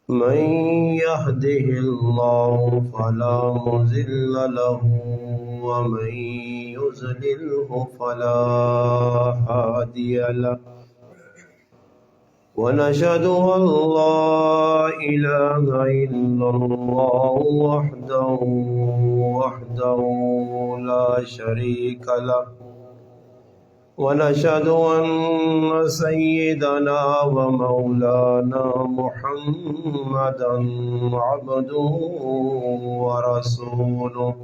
من يهده الله فلا مضل له ومن يضلله فلا هادي له ونشهد أن لا إله إلا الله وحده لا شريك له ونشهد أن سيدنا ومولانا محمدا عبده ورسوله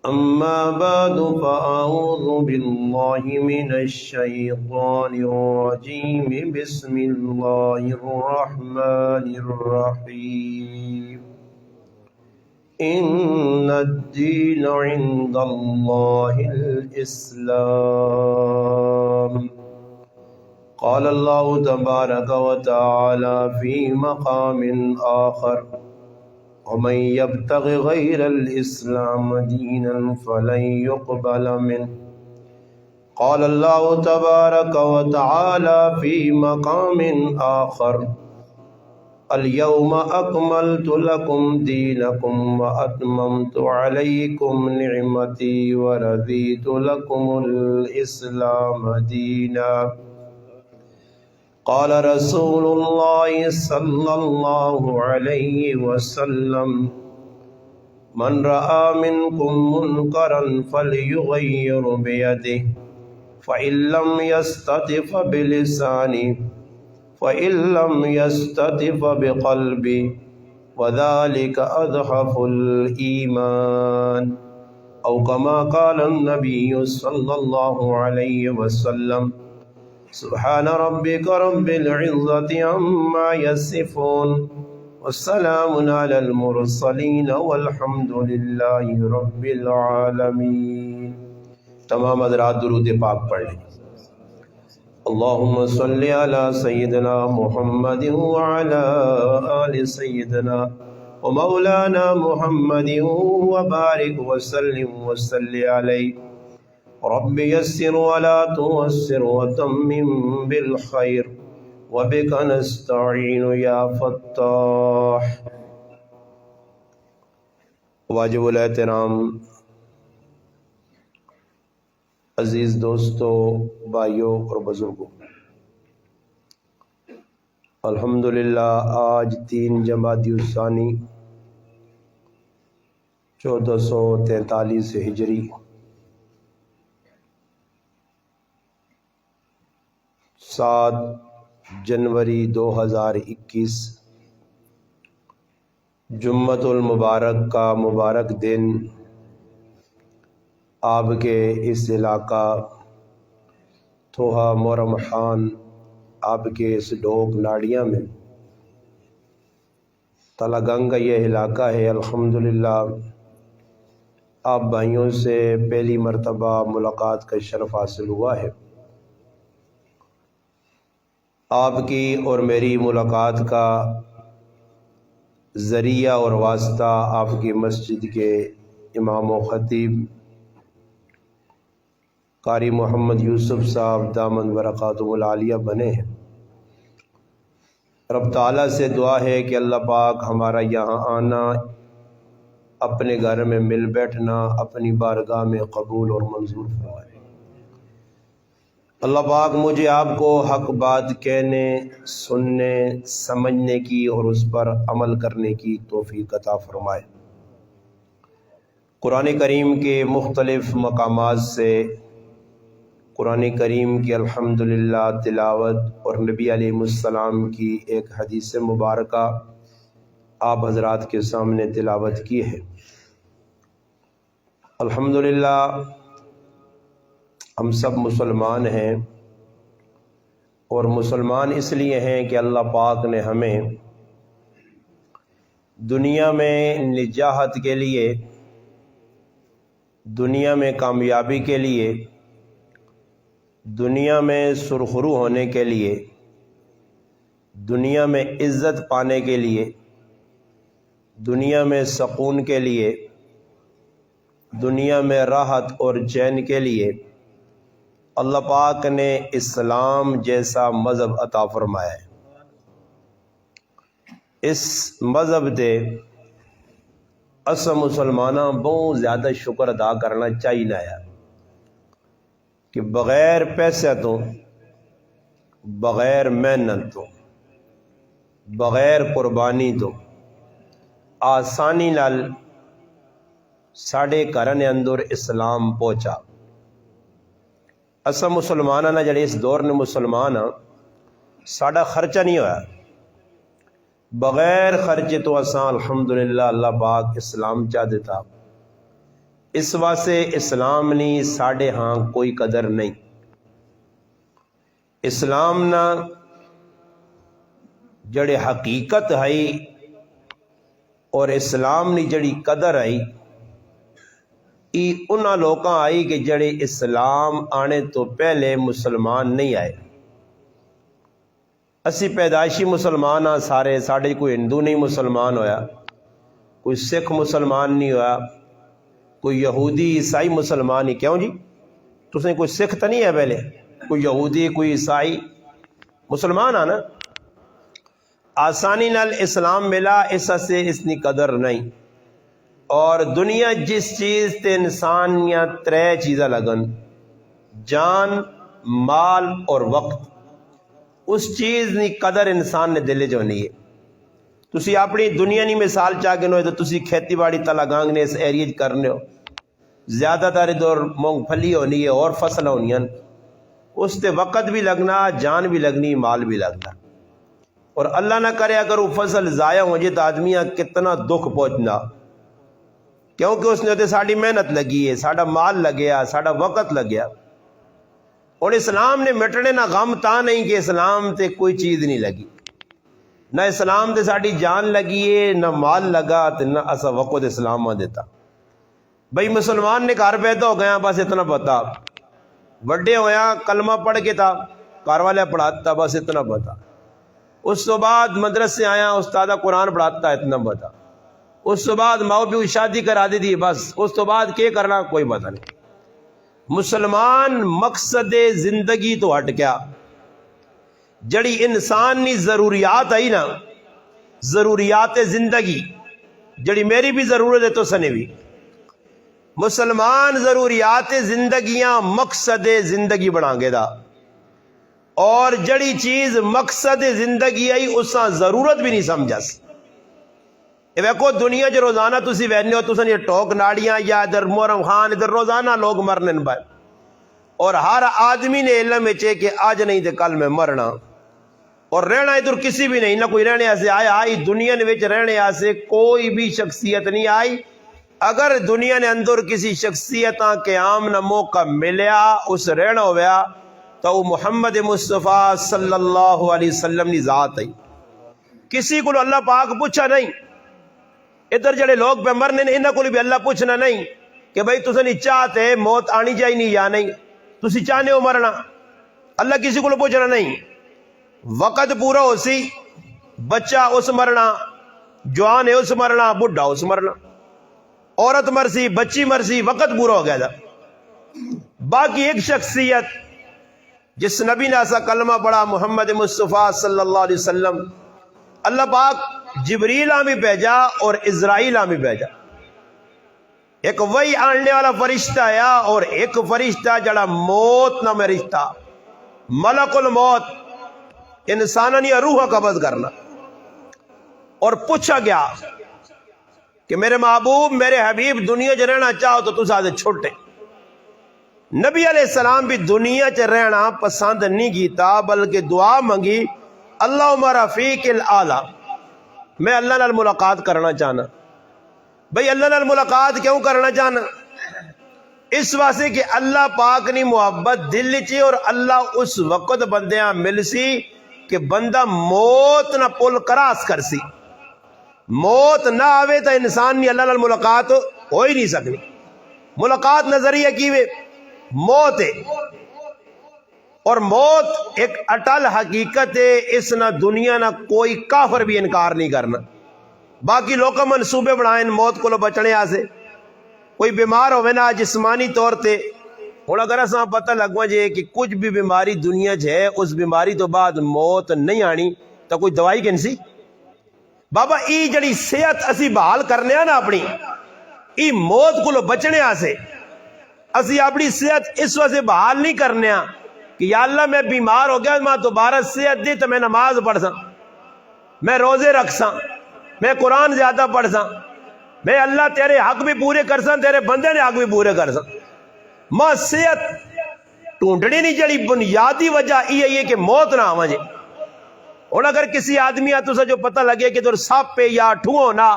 أما بعد فأعوذ بالله من الشيطان الرجيم بسم الله الرحمن الرحيم إن الدين عند الله الإسلام قال الله تبارك وتعالى في مقام آخر ومن يبتغ غير الإسلام دينا فلن يقبل منه قال الله تبارك وتعالى في مقام آخر اليوم أكملت لكم دينكم وأتممت عليكم نعمتي ورضيت لكم الإسلام دينا قال رسول الله صلى الله عليه وسلم من رأى منكم منكرا فليغير بيده فإن لم يستطع بلسانه فإن لم يستطع بقلبه وذلك أضعف الإيمان أو كما قال النبي صلى الله عليه وسلم سبحان ربك رب العزة عما يصفون والسلام على المرسلين والحمد لله رب العالمين. تمام حضرات درود پاک پڑھ لیں. اللهم صل على سيدنا محمد وعلى آل سيدنا ومولانا محمد وبارك وسلم وصل عليه رب يسر ولا تعسر وتمم بالخير وبك نستعين يا فتاح. واجب الاحترام عزیز دوستو، بھائیوں اور بزرگوں، الحمدللہ آج 3 جمادی الثانی 1443 ہجری 7 جنوری 2021 جمعۃ المبارک کا مبارک دن آپ کے اس علاقہ تھوہا محرم خان آپ کے اس ڈھوک ناڑیاں میں تلگنگ کا یہ علاقہ ہے. الحمدللہ آپ بھائیوں سے پہلی مرتبہ ملاقات کا شرف حاصل ہوا ہے. آپ کی اور میری ملاقات کا ذریعہ اور واسطہ آپ کی مسجد کے امام و خطیب قاری محمد یوسف صاحب دامن برکاتہم العالیہ بنے ہیں. رب تعالیٰ سے دعا ہے کہ اللہ پاک ہمارا یہاں آنا، اپنے گھر میں مل بیٹھنا اپنی بارگاہ میں قبول اور منظور فرمائے. اللہ پاک مجھے آپ کو حق بات کہنے، سننے، سمجھنے کی اور اس پر عمل کرنے کی توفیق عطا فرمائے. قرآن کریم کے مختلف مقامات سے قرآن کریم کی الحمدللہ تلاوت اور نبی علیہ السلام کی ایک حدیث مبارکہ آپ حضرات کے سامنے تلاوت کی ہے. الحمدللہ ہم سب مسلمان ہیں، اور مسلمان اس لیے ہیں کہ اللہ پاک نے ہمیں دنیا میں نجاحت کے لیے، دنیا میں کامیابی کے لیے، دنیا میں سرخرو ہونے کے لیے، دنیا میں عزت پانے کے لیے، دنیا میں سکون کے لیے، دنیا میں راحت اور چین کے لیے اللہ پاک نے اسلام جیسا مذہب عطا فرمایا ہے. اس مذہب دے اسا مسلمانہ بہت زیادہ شکر ادا کرنا چاہیے ہے کہ بغیر پیسے تو، بغیر محنت تو، بغیر قربانی تو آسانی نال ساڑے گھراں نے اندر اسلام پہنچا۔ اسا مسلمانہ نہ جڑے اس دور نے مسلمان ہاں، ساڑا خرچہ نہیں ہوا، بغیر خرچے تو اساں الحمدللہ اللہ پاک اسلام چاہ دیتا۔ اس واسطے اسلام نہیں ساڑے ہاں کوئی قدر نہیں۔ اسلام نہ جڑے حقیقت ہے اور اسلام نی جڑی قدر ہے یہ انہاں لوکاں آئی کہ جڑے اسلام آنے تو پہلے مسلمان نہیں آئے۔ اسی پیدائشی مسلمان ہاں سارے، ساڑے کوئی ہندو نہیں مسلمان ہویا، کوئی سکھ مسلمان نہیں ہویا، کوئی یہودی عیسائی مسلمان نہیں۔ کیوں جی؟ تسیں کوئی سکھ تو نہیں ہے پہلے، کوئی یہودی کوئی عیسائی مسلمان آنا۔ آسانی نال اسلام ملا، اس سے اس کی قدر نہیں۔ اور دنیا جس چیز تے انسان یا ترے چیزاں لگن، جان، مال اور وقت، اس چیز کی قدر انسان نے دل چ ہونی ہے۔ تسی اپنی دنیا نی مثال چاہ کے نو تو تسی کھیتی باڑی تا لگاں نے اس ایریے کرنے ہو، زیادہ تر ادھر مونگ پھلی ہونی ہے اور فصل ہونی ہیں، اس تے وقت بھی لگنا، جان بھی لگنی، مال بھی لگنا۔ اور اللہ نہ کرے اگر وہ فصل ضائع ہو جائے تو آدمی کتنا دکھ پہنچنا، کیونکہ اس نے ساڑی محنت لگی ہے، ساڑا مال لگیا، ساڑا وقت لگیا۔ اور اسلام نے مٹنے نہ غم تا نہیں کہ اسلام تے کوئی چیز نہیں لگی، نہ اسلام تے ساڑی جان لگی ہے، نہ مال لگا، نہ اسا وقت اسلام دیتا۔ بھئی مسلمان نے گھر پیدا ہو گیا، بس اتنا پتا، وڈے ہویا کلمہ پڑھ کے تھا، گھر والے پڑھاتا، بس اتنا پتا۔ اس تو بعد مدرسے آیا، استادہ قرآن پڑھاتا، اتنا پتا۔ اس تو بعد ماں پیو شادی کرا دی تھی، بس اس تو بعد کیا کرنا کوئی پتہ نہیں۔ مسلمان مقصد زندگی تو ہٹ گیا، جڑی انسان نی ضروریات آئی نا، ضروریات زندگی جڑی میری بھی ضرورت ہے تو سنے بھی، مسلمان ضروریات زندگیاں مقصد زندگی بنا گے دا، اور جڑی چیز مقصد زندگی آئی اساں ضرورت بھی نہیں سمجھس۔ ویکو دنیا جو روزانہ تسی وینے ہو، تساں یہ ٹوک ناڑیاں یا ادھر محرم خان ادھر روزانہ لوگ مرنے بھائی، اور ہر آدمی نے علم ہے کہ آج نہیں تو کل میں مرنا، اور رہنا ادھر کسی بھی نہیں، نہ کوئی رہنے ایسے آیا آئی دنیا نے وچ رہنے ایسے کوئی بھی شخصیت نہیں آئی۔ اگر دنیا نے اندر کسی شخصیتاں قیام نہ موقع ملیا اس رہنا ہویا تو وہ محمد مصطفیٰ صلی اللہ علیہ وسلم کی ذات ہے۔ کسی کو اللہ پاک پوچھا نہیں، ادھر جڑے لوگ پہ مرنے انہاں کو بھی اللہ پوچھنا نہیں کہ بھئی تساں نہیں چاہتے موت آنی چاہیے نہیں یا نہیں، تسی چاہنے ہو مرنا، اللہ کسی کو پوچھنا نہیں۔ وقت پورا ہو سی، بچہ اس مرنا، جوان ہے اس مرنا، بڈھا اس مرنا، عورت مرسی، بچی مرسی، وقت پورا ہو گیا تھا۔ باقی ایک شخصیت جس نبی نے ایسا کلمہ پڑھا محمد مصطفیٰ صلی اللہ علیہ وسلم، اللہ پاک جبریل بھی بھیجا اور اسرائیل بھی بھیجا۔ ایک وہی آنے والا فرشتہ آیا اور ایک فرشتہ جڑا موت نہ میں رشتہ، ملک الموت، انسانانی روح قبض کرنا۔ اور پوچھا گیا کہ میرے محبوب میرے حبیب دنیا جو رہنا چاہو تو تسا دے چھوٹے۔ نبی علیہ السلام بھی دنیا چ رہنا پسند نہیں کیتا، بلکہ دعا منگی اللہم رفیق الاعلی، میں اللہ نال ملاقات کرنا چاہنا۔ بھئی اللہ نال ملاقات کیوں کرنا چاہنا؟ اس واسطے کہ اللہ پاک نی محبت دل چی، اور اللہ اس وقت بندیاں مل سی کہ بندہ موت نہ پل کراس کر سی، موت نہ آوے تو انسان نی اللہ نال ملاقات ہو ہی نہیں سکنی۔ ملاقات نظریہ کیوے؟ موت ہے، اور موت ایک اٹل حقیقت ہے، اس نہ دنیا نہ کوئی کافر بھی انکار نہیں کرنا۔ باقی لوگ منصوبے بڑھائیں موت کو بچنے آسے، کوئی بیمار ہوئے نا جسمانی طور تے، اور اگر اساں پتہ لگوا جائے کہ کچھ بھی بیماری دنیا ہے اس بیماری تو بعد موت نہیں آنی تو کوئی دوائی کن سی؟ بابا ای جڑی صحت اسی بحال کرنے نا اپنی ای موت کو بچنے آسے اسی اپنی صحت اس وجہ سے بحال نہیں کرنے کہ یا اللہ میں بیمار ہو گیا میں دوبارہ صحت دی تو میں نماز پڑھ سا میں روزے رکھ سا میں قرآن زیادہ پڑھ سا میں اللہ تیرے حق بھی پورے کر سا تیرے بندے نے حق بھی پورے کر سا ماں صحت ٹونڈنی نہیں جڑی بنیادی وجہ یہ کہ موت نہ آواں جے اور اگر کسی آدمی تو جو پتہ لگے کہ تو سپ پہ یا ٹھو نہ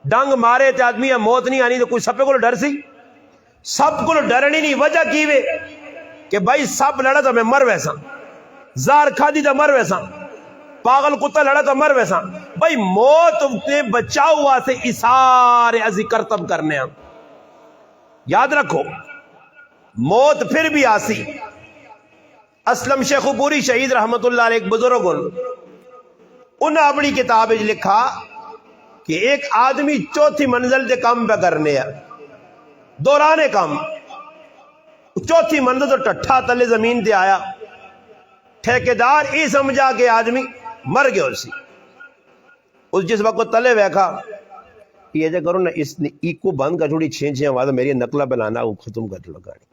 ڈنگ مارے تے آدمی موت نہیں آنی تو کوئی سپے کو ڈر سی سب کو ڈرنی نہیں وجہ کی وے کہ بھائی سپ لڑا تو میں مر ویسا زار کھا دی تو مر ویسا پاگل کتا لڑا تو مر ویسا بھائی موت نے بچاؤ ہوا سے اسارے ازی کرتب کرنے ہیں یاد رکھو موت پھر بھی آسی اسلم شیخ پوری شہید رحمت اللہ علیہ ایک بزرگ انہوں اپنی کتاب لکھا کہ ایک آدمی چوتھی منزل دے کام پہ کرنے ہیں دورانے کام چوتھی منزل تو ٹٹھا تلے زمین دے آیا ٹھیکیدار ای سمجھا کہ آدمی مر گیا اس جس وقت تلے ویکھا یہ جا کرو نا اس کو بند کر چھوڑی چھین چھین آواز میری نقلہ بنانا وہ ختم کر چھوڑا گاڑی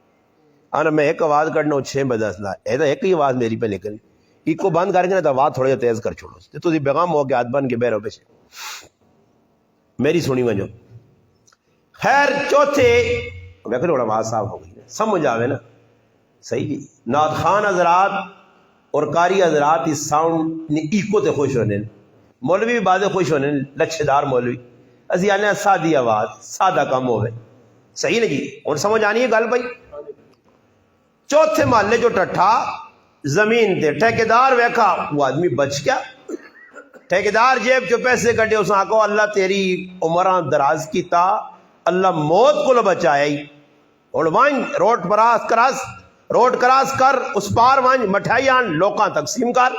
آنا میں ایک آواز کرنا چھین بدسنا ایسا ایک ہی آواز میری پہ لیکن ای کو بند کر کے نا تو آواز تھوڑا تیز کر چھوڑو تو بیغام ہو کے ہاتھ بن کے بیرو پیچھے میری سنی وجہ خیر چوتھے ویکھو تھوڑا آواز صاف ہو گئی سمجھ آوے نا صحیح جی نعت خان حضرات اور قاری حضرات اس ساؤنڈ نے ایکو تے خوش ہونے مولوی بھی بعد خوش ہونے لچھے دار مولوی اسی آنے سادی آواز سادہ کم ہوئے صحیح نا جی اور سمجھ آنی ہے گل بھائی چوتھے محلے جو ٹٹھا زمین تے ٹھیکیدار ویکھا وہ آدمی بچ گیا ٹھیکیدار جیب جو پیسے کٹے اس آنکھو اللہ تیری عمران دراز کی تا اللہ موت کو بچائی اور وائن روڈ کراس کر اس پار وائن مٹھائی آن لوکاں تقسیم کر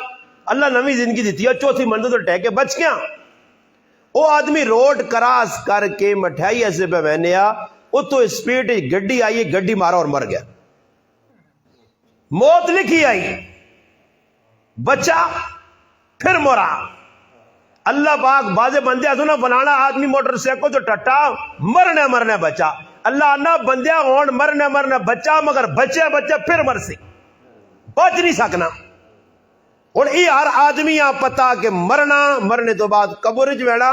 اللہ نوی زندگی دیتی ہے چوتھی منزل تو ٹھیکے بچ گیا وہ آدمی روڈ کراس کر کے مٹھائی ایسے پہ بہنے وہ تو اسپیڈ گڈی آئی گڈی مارا اور مر گیا موت لکھی آئی بچا پھر مرا اللہ پاک بازے بندے سنا فلانا آدمی موٹر سائیکل تو ٹٹا مرنے بچا اللہ آنا بندیا ہون مرنے بچا مگر بچے پھر مر سی بچ نہیں سکنا اور یہ ہر آدمی پتا کہ مرنے تو بعد قبر ویڑا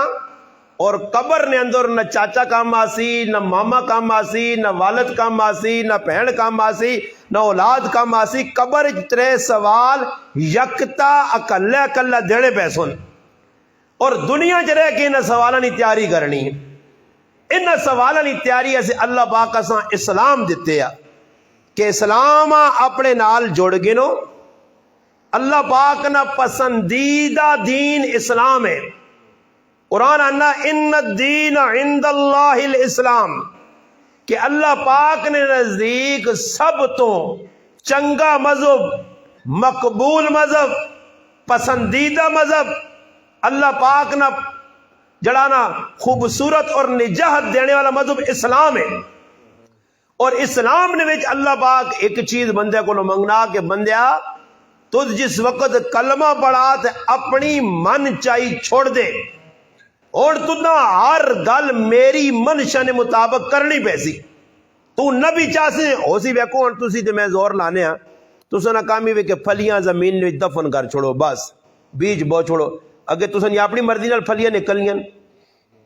اور قبر نے اندر نہ چاچا کام آسی نہ ماما کام آسی نہ والد کام آسی نہ بہن کام آسی نہ اولاد کام آسی قبر ترے سوال یکتا اکلے دینے پیسوں اور دنیا چ رہ کے انہیں سوالوں کی تیاری کرنی ان سوالوں کی تیاری ایسے اللہ پاک اساں اسلام دیتے ہیں کہ اسلام اپنے نال جوڑ گنو اللہ پاک نہ پسندیدہ دین اسلام ہے قرآن آنا ان الدین عند اللہ الاسلام کہ اللہ پاک نے نزدیک سب تو چنگا مذہب مقبول مذہب پسندیدہ مذہب اللہ پاک نہ جڑانا خوبصورت اور نجاحت دینے والا مذہب اسلام ہے اور اسلام نے وچ اللہ پاک ایک چیز بندے کو منگنا کہ بندیا تو جس وقت کلمہ پڑھا تے اپنی من چاہی چھوڑ دے اور تو نہ ہر گل میری منشا نے مطابق کرنی پیسی تو نبی چاہتے ہو سی ویکو اور تسی تے میں زور لانے ہاں تو سنا کامی وے کہ پھلیاں زمین نے دفن کر چھوڑو بس بیج بو چھوڑو اگر تسن اپنی مرضی نال پھلیاں نکلیاں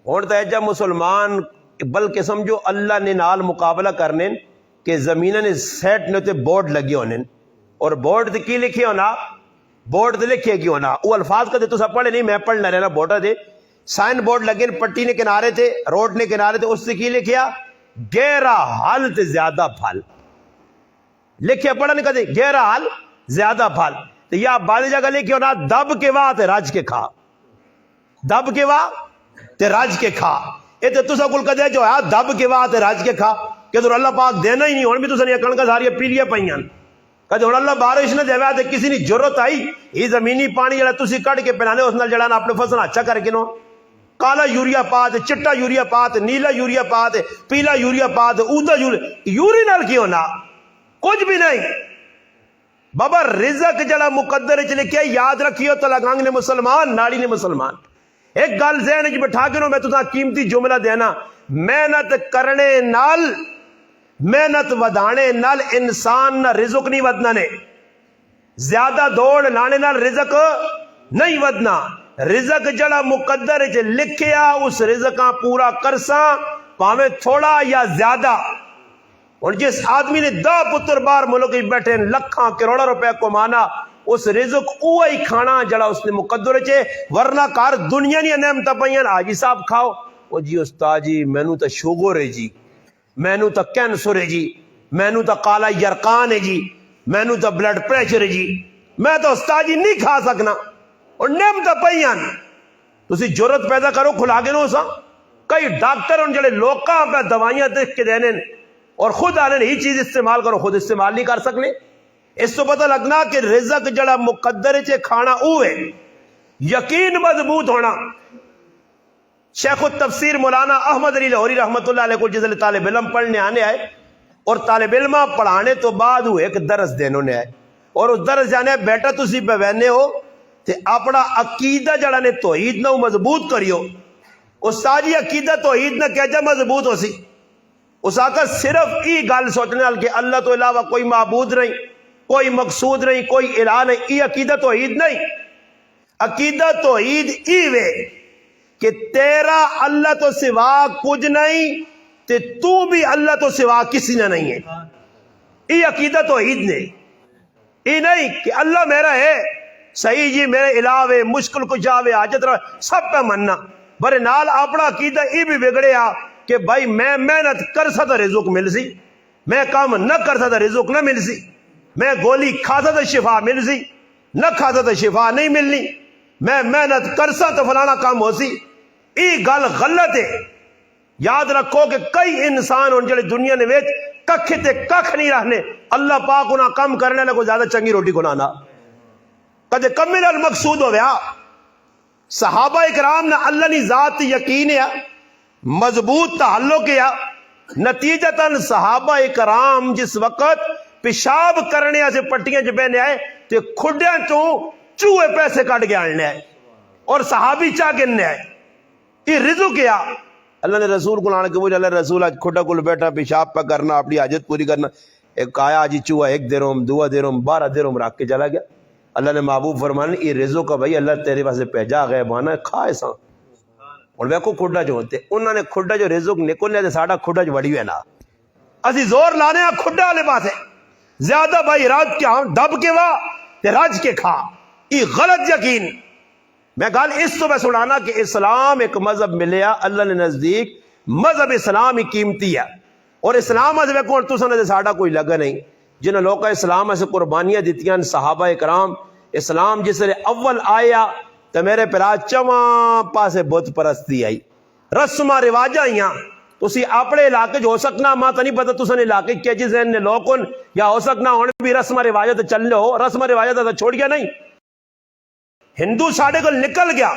ہن تے جا مسلمان بلکہ سمجھو اللہ نے نال مقابلہ کرنے کہ زمیناں نے سیٹ نے تے بورڈ لگے ہونے اور بورڈ تے کی لکھے ہونا بورڈ تے لکھے کی ہونا وہ الفاظ کا تے تو سب پڑھے نہیں میں پڑھنا رہنا بورڈ دے سائن بورڈ لگے پٹی نے کنارے تھے روڈ نے کنارے تھے اس سے کی لکھیا گہرا حل تے زیادہ پھل لکھیا پڑھا نہیں کہتے گہرا حل زیادہ پھل تو یا بعد جگہ لکھے ہونا دب کے واہ تے راج کے کھا دب کے واہ تے راج کے کھا یہ تو تسا کل کہتے جو ہے دب کے واہ تے راج کے کھا کہ تو اللہ پاک دینا ہی نہیں ہون بھی تسا یہ کھنکا ساری پیلیاں پائیاں کہتے ہوں اللہ بارش نہ دے تے کسی نے ضرورت آئی یہ زمینی پانی جڑا تسی کٹ کے پلانے اس نال جڑا نا اپنے فصل اچھا کر کے نو کالا یوریا پا تے چٹا یوریا پا تے نیلا یوریا پا تے پیلا یوریا پا تے اودا یوری نال کی ہونا کچھ بھی نہیں بابا رزق جڑا مقدر وچ لکھیا یاد رکھیو تلگنگ نے مسلمان ناڑی نے مسلمان ایک گل ذہن وچ بٹھا کے میں تساں قیمتی جملہ دینا، محنت کرنے نال، محنت ودانے نال انسان نہ رزق نہیں ودنا نے، زیادہ دوڑ لانے نال رزق نہیں ودنا، رزق جڑا مقدر وچ لکھیا اس رزقاں پورا کرساں پاویں تھوڑا یا زیادہ۔ اور جس آدمی نے 10 پتر باہر ملک بیٹھے لکھاں کروڑوں روپے کمانا، اس رزق اوہی کھانا جڑا اس نے مقدر چے، ورنہ کار دنیا نہیں نعمتاں پئیاں حاجی صاحب کھاؤ، او جی استاد جی مینوں تے شوگر ہے جی، مینوں تے کینسر ہے جی، مینوں تے کالا یرقان ہے جی، مینوں تے بلڈ پریشر ہے جی، میں تو استاد جی نہیں کھا سکنا، اور نعمتاں پئیاں تسی جرت پیدا کرو کھلا کے نو سا۔ کئی ڈاکٹر ان جڑے لوکاں پہ دوائیاں دکھ کے دینے اور خود آنے ہی چیز استعمال کرو، خود استعمال نہیں کر سکنے۔ اس تو پتہ لگنا کہ رزق جڑا مقدر چے کھانا اوے، یقین مضبوط ہونا۔ شیخ التفسیر مولانا احمد علی لاہوری رحمت اللہ علیہ کو جس طالب علم پڑھنے آنے آئے، اور طالب علم پڑھانے تو بعد وہ ایک درس دینے آئے، اور اس درس جانے بیٹا تسی پہ بہنے ہو تے اپنا عقیدہ جڑا نے توحید نہ مضبوط کریو۔ استاد جی عقیدہ توحید نہ کہجا مضبوط ہو سی، اس آقا صرف ای گل سوچنے وال کہ اللہ تو علاوہ کوئی معبود نہیں، کوئی مقصود نہیں، کوئی الہ نہیں، ای عقیدہ توحید نہیں۔ عقیدہ توحید ای وے کہ تیرا اللہ تو سوا کچھ نہیں تے تو بھی اللہ تو سوا کسی نے نہیں ہے، ای عقیدہ توحید نے۔ ای نہیں کہ اللہ میرا ہے صحیح جی، میرے الہ ہے، مشکل کشا ہے، حاجت رہا، سب پہ مننا، برے نال اپنا عقیدہ ای بھی بگڑے آ کہ بھائی میں محنت کر سا تو رزق مل سی، میں کام نہ کر سا تو رزق نہ مل سی، میں گولی کھا سا تو شفا مل سی، نہ کھا سا تو شفا نہیں ملنی، میں محنت کر سا تو فلانا کام ہو سی۔ ای گل غلط ہے۔ یاد رکھو کہ کئی انسان ان جڑے دنیا نے ویچ ککھ تے ککھ نہیں رہنے، اللہ پاک انہاں کم کرنے لگو زیادہ چنگی روٹی کھلانا، کدے کمل المقصود ہو گیا۔ صحابہ اکرام نے اللہ نی ذات یقین ہے، مضبوط تعلق ہے، نتیجتاً صحابہ اکرام جس وقت پیشاب کرنے سے پٹیاں چ بہنے آئے تے کھڈیاں تو چوہے پیسے کٹ کے آنے آئے اور صحابی چاہ گننے آئے، یہ رزق کیا۔ اللہ نے رسول کو لانے کے بولے اللہ رسول آج کھڈا کل بیٹھا پیشاب پہ کرنا، اپنی حاجت پوری کرنا، ایک آیا آج چوہا 1 درہم 2 درہم 12 درہم رکھ کے چلا گیا۔ اللہ نے محبوب فرمانے یہ رزق کا بھائی اللہ تیرے پاس بھیجا غیبانہ کھائے سا، اور ویکھو کھڈا جو ہوتے انہوں نے کھڈا جو رزق نکلنے تے ساڈا کھڈا جو وڑی ہوئے نا، اسی زور لانے ہیں کھڈا والے پاسے زیادہ بھائی راج کے ہاں دب کے وا تے راج کے کھا، یہ غلط یقین۔ میں گل اس تو میں سنانا کہ اسلام ایک مذہب ملیا اللہ نے نزدیک، مذہب اسلام ہی قیمتی ہے، اور اسلام از ویکھو تساں نے ساڈا کوئی لگا نہیں، جنہاں لوکاں اسلام سے قربانیاں دیتیاں صحابہ کرام۔ اسلام جس نے اول آیا تو میرے پرا چواں پاسے بت پرستی آئی، رسماں رواجاں آئیاں۔ تسی اپنے علاقے جو ہو سکنا ماں تو نہیں پتا تساں علاقے کے جس نے لوگ یا ہو سکنا ہن بھی رسماں رواجات چل لو، رسماں رواجات تو چھوڑ گیا نہیں، ہندو ساڈے کو نکل گیا،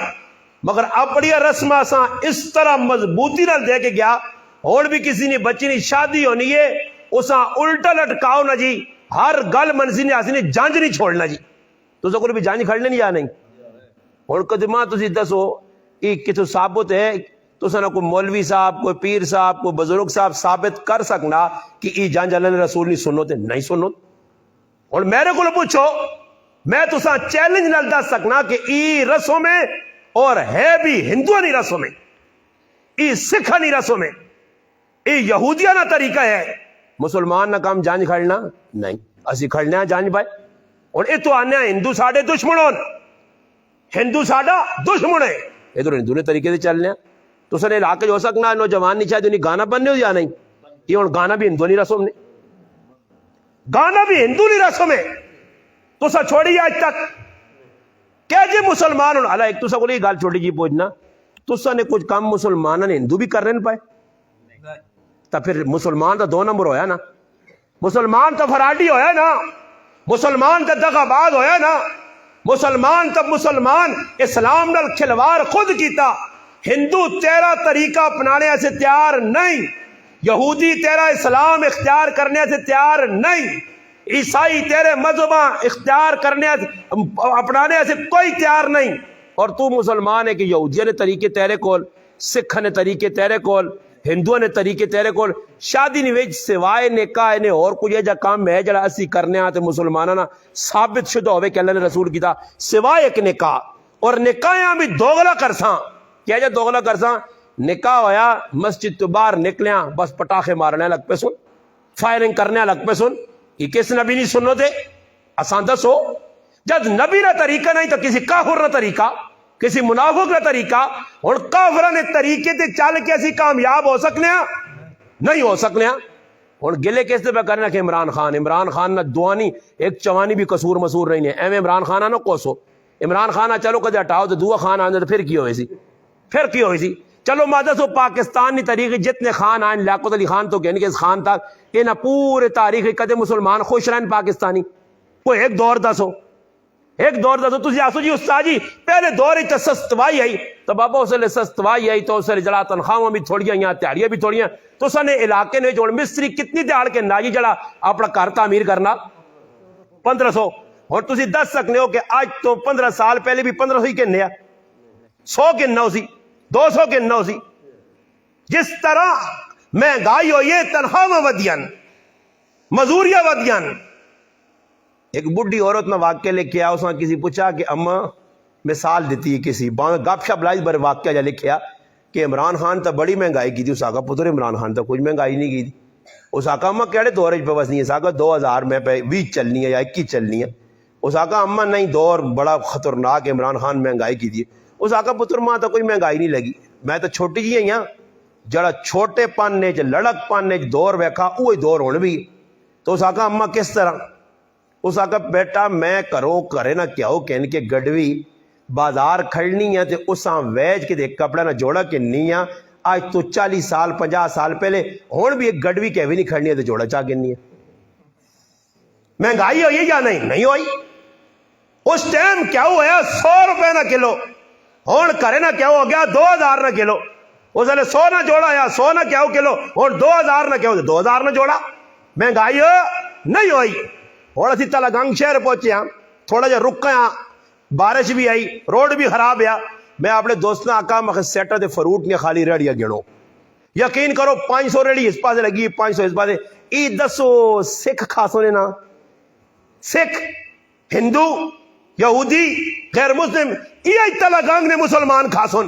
مگر اپنی رسماں سا اس طرح مضبوطی نال دے کے گیا۔ اور بھی کسی نے بچی نے شادی ہونی ہے اساں الٹا لٹکاؤ نہ جی، ہر گل منسی نے آسی نے جانج نہیں چھوڑنا جی، تو کوئی بھی جانج کھڑنے نہیں یا نہیں۔ اور قدمہ تسی دسو یہ کتوں ثابت ہے، تو سنا کوئی مولوی صاحب، کوئی پیر صاحب، کوئی بزرگ صاحب ثابت کر سکنا کہ یہ جانج اللہ نے رسول نہیں سنو تے نہیں سنو۔ اور میرے کو پوچھو میں تو سا چیلنج نال دس سکنا کہ ای رسوں میں اور ہے بھی ہندوؤں نہیں رسوں میں، ای سکھا نہیں رسوں میں، ای یہودیاں نہ طریقہ ہے۔ مسلمان نہ کام جانج کھڑنا نہیں، اسی کھڑنے ہیں جانج بھائی، اور یہ تو آنے ہیں ہندو ساڑے دشمنوں، ہندو ساڑا دشمن ہے، ادھر ہندو نے طریقے سے چلنے ہیں۔ تو سر علاقے جو ہو سکنا نوجوان نہیں چاہتے انہیں گانا بننے ہو یا نہیں، یہ اور گانا بھی ہندو نہیں رسم نے، گانا بھی ہندو نہیں رسم ہے۔ تو سا چھوڑی آج تک کیا جی مسلمان ہونا، اللہ ایک تو سا کو یہ گال چھوڑی جی پوچھنا، تو سا نے کچھ کام مسلمان نے ہندو بھی کر رہے پائے، تو پھر مسلمان تو 2 نمبر ہویا نا، مسلمان تو فراڈی ہویا نا، مسلمان تو دغا باز ہویا نا، مسلمان تو مسلمان اسلام نال کھلوار خود کیتا۔ ہندو تیرا طریقہ اپنانے سے تیار نہیں، یہودی تیرا اسلام اختیار کرنے سے تیار نہیں، عیسائی تیرے مذہب اختیار کرنے اپنانے سے کوئی تیار نہیں، اور تو مسلمان ہے کہ یہودیاں نے طریقے تیرے کول، سکھاں نے طریقے تیرے کول، ہندوؤں نے طریقے تیرے کول، شادی نہیں وچ سوائے نکاح نے اور کوئی ایجا کام ہے جڑا اسی کرنے آتے مسلمانوں نا ثابت شدہ ہوئے کہ اللہ نے رسول کیتا سوائے ایک نکاح، اور نکاحیاں بھی دوغلا کرساں، کیا جا دوغلا کرساں؟ نکاح ہویا مسجد تو باہر نکلیاں بس پٹاخے مارنے لگ پہ سن، فائرنگ کرنے لگ پہ سن، یہ کس نبی نہیں سنو دے؟ آسان دسو، جب نبی نہ طریقہ نہیں تو کسی کافر نہ طریقہ، کسی منافق نہ طریقہ، اور کافر نے طریقے تے چل کے اسی کامیاب ہو سکنے ہیں؟ نہیں ہو سکنے ہیں۔ اور گلے کس سے پہ کرنا کہ عمران خان نہ دوانی ایک چوانی بھی قصور مسور نہیں ہے، ایم عمران خانہ نہ کوسو، عمران خانہ چلو کدے ہٹاؤ تو دعا خان آنے تو پھر کی ہوئی سی، پھر کی ہوئی سی؟ چلو مادہ پاکستانی طریقے جتنے خان آئیں، لیاقت علی خان تو کہنے کہ اس خان تک یہ نہ پورے تاریخ کدے مسلمان خوش رہن پاکستانی، کوئی ایک دور دسو، ایک دور دسو تسی آسو جی استاد جی پہلے دور ہی سستوائی آئی تو بابا اس لیے سستوائی آئی تو اس لیے جڑا تنخواہاں بھی تھوڑیاں یا تیاریاں بھی تھوڑیاں تو سنے علاقے نے جوڑ مستری کتنی دیاڑ کے ناجی جڑا اپنا گھر تعمیر کرنا 1500، اور تسی دس سکنے ہو کہ آج تو 15 سال پہلے بھی 1500 ہی کہنے 100 کہنا سی 200 کہنا سی۔ جس طرح مہنگائی ہوئی ہے تنخواہاں ودیان، مزوریاں ودیان۔ ایک بڈھی عورت نے واقعہ لے کے آیا، اس نے کسی پوچھا کہ اماں مثال دیتی ہے کسی گپ شپ لائی بر واقعہ جا لکھیا کہ عمران خان تا بڑی مہنگائی کی تھی، اس آقا پتر عمران خان تا کچھ مہنگائی نہیں کی تھی، اس آقا اماں کہڑے دور پہ بس نہیں ہے، اس آقا 2000 میں پہ 20 چلنی ہے یا 21 چلنی ہے، اس آقا اماں نہیں دور بڑا خطرناک عمران خان مہنگائی کی تھی، اس آقا پتر ماں تا کوئی مہنگائی نہیں لگی، میں تو چھوٹی جی ہیں جڑا چھوٹے پاننے چ لڑک پاننے چ دور ویکھا وہی دور ہونے بھی، تو اس آقا اماں کس طرح؟ اس آقا بیٹا میں کرو کرے نہ کیا ہو کہن کے گڑوی بازار کھڑنی ہے تے اساں ویج کے دے کپڑا نہ جوڑا کہ نہیں ہے، آج تو 40 سال 50 سال پہلے ہون بھی ایک گڑوی کہوی نہیں کھڑنی ہے تے جوڑا چاہ گنی ہے۔ مہنگائی ہوئی یا نہیں ہوئی؟ اس ٹائم کیا ہوا 100 روپے نہ کلو، ہون کرے نہ کیا ہو گیا 2000 نہ کلو، اس نے 100 نہ جوڑا یا 100 نہ کیا ہو کلو، ہون 2000 نہ کیا ہو 2000 نہ جوڑا، مہنگائی نہیں ہوئی۔ اور اسی تلا گنگ شہر پہنچے ہاں، تھوڑا جا رکے ہاں، بارش بھی آئی، روڈ بھی خراب ہے، میں اپنے دوست نے آکا مخ سیٹا دے فروٹ نے خالی ریڑیاں گنو، یقین کرو 500 ریڑی اس پاسے لگی، 500 اس پاسے، ای دسو سکھ خاصوں نے نا، سکھ ہندو یہودی غیر مسلم یہ تلا گنگ نے مسلمان خاصن،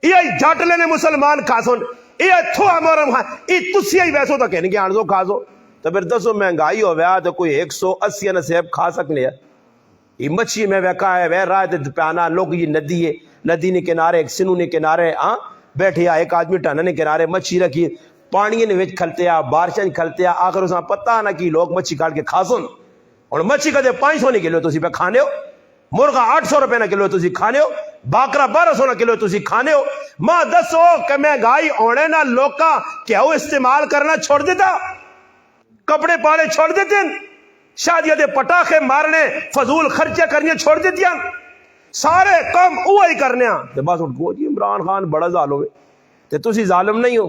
یہ جھاٹلے نے مسلمان خاصن، یہ تھو امورم خان، یہ تسی ہی ویسو تو کہنے کہ آنزو خاصو، تو پھر دسو مہنگائی ہو گیا تو کوئی 180 نصیب کھا سکنے ہے؟ یہ مچھی میں ویکا ہے وے رہا ہے پیانا لوگ، یہ ندی ہے، ندی نے کنارے ایک سنو نے کنارے بیٹھے ایک آدمی ٹانا نے کنارے مچھی رکھی، پانی نے وچ کھلتے آ، بارشیں کھلتے آ، آخر اساں پتہ نہ کی لوگ مچھی کاٹ کے کھاسن، اور مچھی کدے 500 نے کلو تسی پہ کھانے ہو، مرغا 800 روپے نہ کلو تسی کھانے ہو، باکرا 1200 نہ کلو تسی کھانے ہو، ماں دسو کہ مہنگائی ہونے نہ لوکا کیا وہ استعمال کرنا چھوڑ دیتا؟ کپڑے پاڑے چھوڑ دیتے ہیں، شادیاں دے پٹاخے مارنے فضول خرچے کرنے چھوڑ دیتی ہیں، سارے کام وہی کرنے ہیں، تے بس اٹھ گو جی عمران خان بڑا ظالم ہے، تے تسی ظالم نہیں ہو،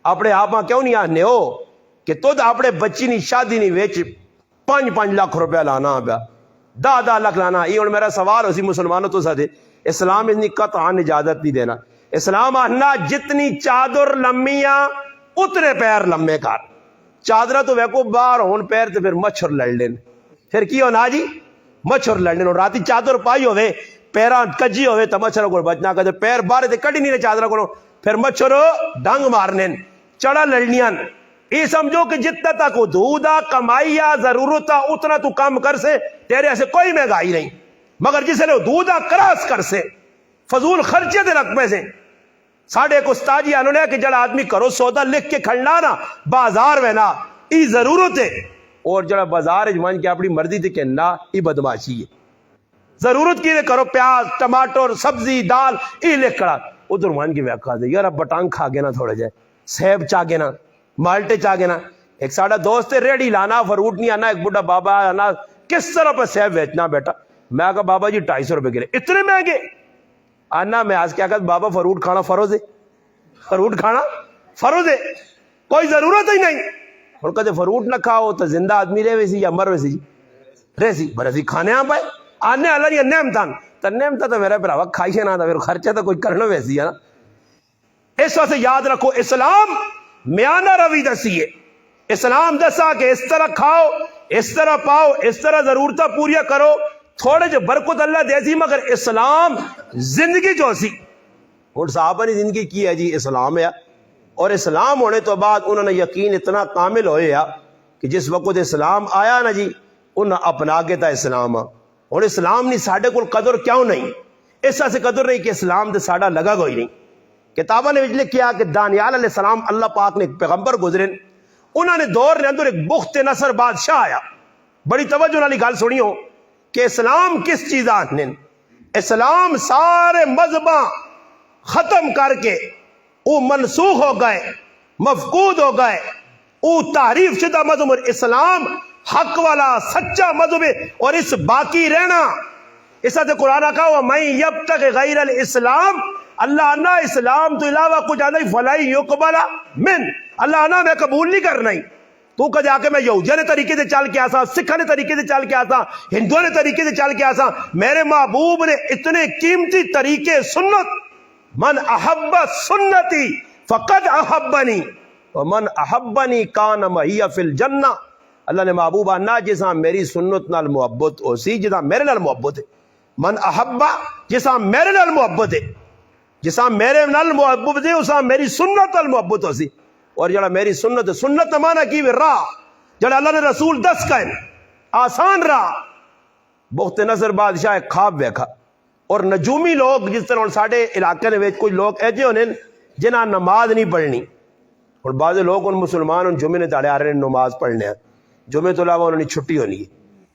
اپنے آپ کیوں نہیں آنے ہو کہ تود اپنے بچی نی شادی نہیں ویچ 5 لاکھ روپے لانا پیا، 10 لاکھ لانا، یہ اور میرا سوال ہو سی مسلمانوں تو ساتھ اسلام اتنی قطعاً اجازت نہیں دینا، اسلام آنا جتنی چادر لمیاں اتنے پیر لمے کر، چادرہ تو ویکو باہر ہون پیر تے پھر مچھر لڑ لین، پھر کی ہونا جی مچھر لڑ لین، اور راتی چادر پائی ہوئے پیران کجی ہوئے تو مچھر کو بچنا کہتے پیر باہر تے کڑی نہیں چادرہ کو، پھر مچھر ڈنگ مارنے چڑا لڑنیاں، یہ سمجھو کہ جتنا تک دودھا کمائیا ضرورتا اتنا تو کام کر سے، تیرے ایسے کوئی مہنگائی نہیں، مگر جسے نے دودھا کراس کر سے فضول خرچے دے رقمے سے، ساڑھے ایک استاد جی انہوں نے کہ جڑا آدمی کرو سودا لکھ کے کھڑنا نا بازار وینا ای ضرورت ہے، اور جڑا بازار جوان کے اپنی مرضی تے کہنا ای بدماشی ہے، ضرورت کی کرو پیاز ٹماٹر سبزی دال ای لکھ کڑا، ادھر مان کی ویکھا دے یار بٹانگ کھا گے نا تھوڑا جائے، سیب چاہ گے نا، مالٹے چاہ گے نا، ایک ساڑھا دوست ریڑی لانا فروٹ نہیں آنا، ایک بڑا بابا آنا کس طرح پہ سیب بیچنا بیٹا، میں کہا بابا جی 250 روپے کے لئے اتنے مہنگے، آنا میں آج کیا کہتا بابا فروٹ کھانا فروز ہے، فروٹ کھانا فروز ہے، کوئی ضرورت ہی نہیں، اور کہتے فروٹ نہ کھاؤ تو زندہ آدمی رہے ویسی یا مر ویسی رہ سی برسی کھانے آن پائے، آنے اللہ یہ نعمتان تو نعمت تو میرا بھراوا کھائیے نہ پھر خرچہ تو کوئی کرنا ویسی ہے نا. اس واسطے یاد رکھو اسلام میانہ روی دسی ہے. اسلام دسا کہ اس طرح کھاؤ، اس طرح پاؤ، اس طرح ضرورتیں پوریا کرو، تھوڑے جو برکت اللہ دے سی، مگر اسلام زندگی جو سی ہوں صحابہ نے زندگی کی ہے جی اسلام ہے. اور اسلام ہونے تو بعد انہوں نے یقین اتنا کامل ہوئے کہ جس وقت اسلام آیا نا جی انہیں اپنا کے تھا اسلام. اور اسلام نہیں ساڈے کول قدر کیوں نہیں؟ اس سے قدر نہیں کہ اسلام تے ساڈا لگا کوئی نہیں. کتابوں نے لکھیا کہ دانیال علیہ السلام اللہ پاک نے ایک پیغمبر گزرے، انہوں نے دور نے اندر ایک بخت نصر بادشاہ آیا. بڑی توجہ والی گل سنیو کہ اسلام کس چیز آنے، اسلام سارے مذہباں ختم کر کے وہ منسوخ ہو گئے، مفقود ہو گئے، وہ تعریف شدہ مذہب. اور اسلام حق والا سچا مذہب ہے اور اس باقی رہنا. اس سے قرآن کہا وَمَن يَبْتَغِ غَيْرَ الْإِسْلَامِ، اللہ نہ اسلام تو علاوہ کچھ آنا ہی فَلَن يُقْبَلَ مِنْ، اللہ نہ میں قبول نہیں کرنا ہی. تو کہ جا کے میں یہودیہ نے طریقے سے چل کے آسا، سکھا نے طریقے سے چل کے آسا، ہندوؤں نے طریقے سے چل کے آسا. میرے محبوب نے اتنے قیمتی طریقے سنت، من احب سنتی فقد احبنی ومن احبنی کان معی فی الجنہ. اللہ نے محبوب آنا جساں میری سنت نال محبت ہو سی، جساں میرے نال محبت ہے. من احبا جساں میرے نال محبت ہے، جساں میرے نال محبت ہے اساں میری سنت نال محبت ہو سی. اور جڑا میری سنت، سنت مانا کی راہ جڑا اللہ نے رسول دس کہیں آسان راہ. بخت نصر بادشاہ ایک خواب ویکھا، اور نجومی لوگ جس طرح ساڈے علاقے نے کچھ لوگ ایسے ہونے جنہاں نماز نہیں پڑھنی. اور بعض لوگ ان مسلمان ان جمعے نے تاڑے آ رہے ہیں نماز پڑھنے ہیں، جمعے تو علاوہ انہوں نے چھٹی ہونی ہے.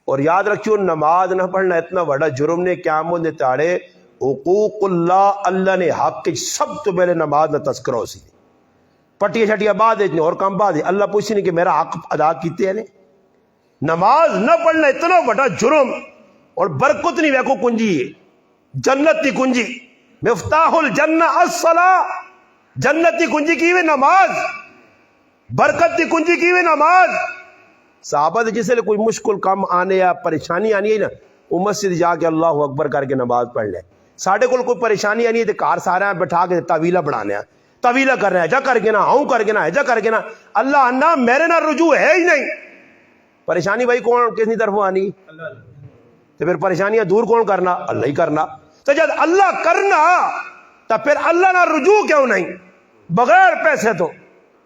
اور یاد رکھیو نماز نہ پڑھنا اتنا بڑا جرم نے قیامت نے تاڑے حقوق اللہ، اللہ نے حق کی سب تو پہلے نماز نہ تذکرہ ہو سی. پٹیاں شٹیاں بعد اور کام بعد اللہ پوچھی نہیں کہ میرا حق ادا کیتے ہیں. نماز نہ پڑھنا اتنا بڑا جرم. اور برکت نہیں ویکو کنجی ہے جنت کی کنجی، مفتاح الجنہ الصلاۃ، جنت کی کنجی کی ہوئی نماز، برکت کی کنجی کی ہوئی نماز. صحابہ جس سے کوئی مشکل کام آنے یا پریشانی آنی ہے نا وہ مسجد جا کے اللہ اکبر کر کے نماز پڑھ لے. ساڈے کول کوئی پریشانی آنی ہے تو کار سارے بٹھا کے طویلہ بڑھانے ہیں، طویلہ کر رہے ہیں، جا کر کے نا ہوں کر کے نا ایجا کر کے نا. اللہ انا میرے نہ رجوع ہے ہی نہیں. پریشانی بھائی کون کسی طرف آنی؟ تو پھر پریشانیاں دور کون کرنا؟ اللہ ہی کرنا. تو جب اللہ کرنا تو پھر اللہ نہ رجوع کیوں نہیں؟ بغیر پیسے تو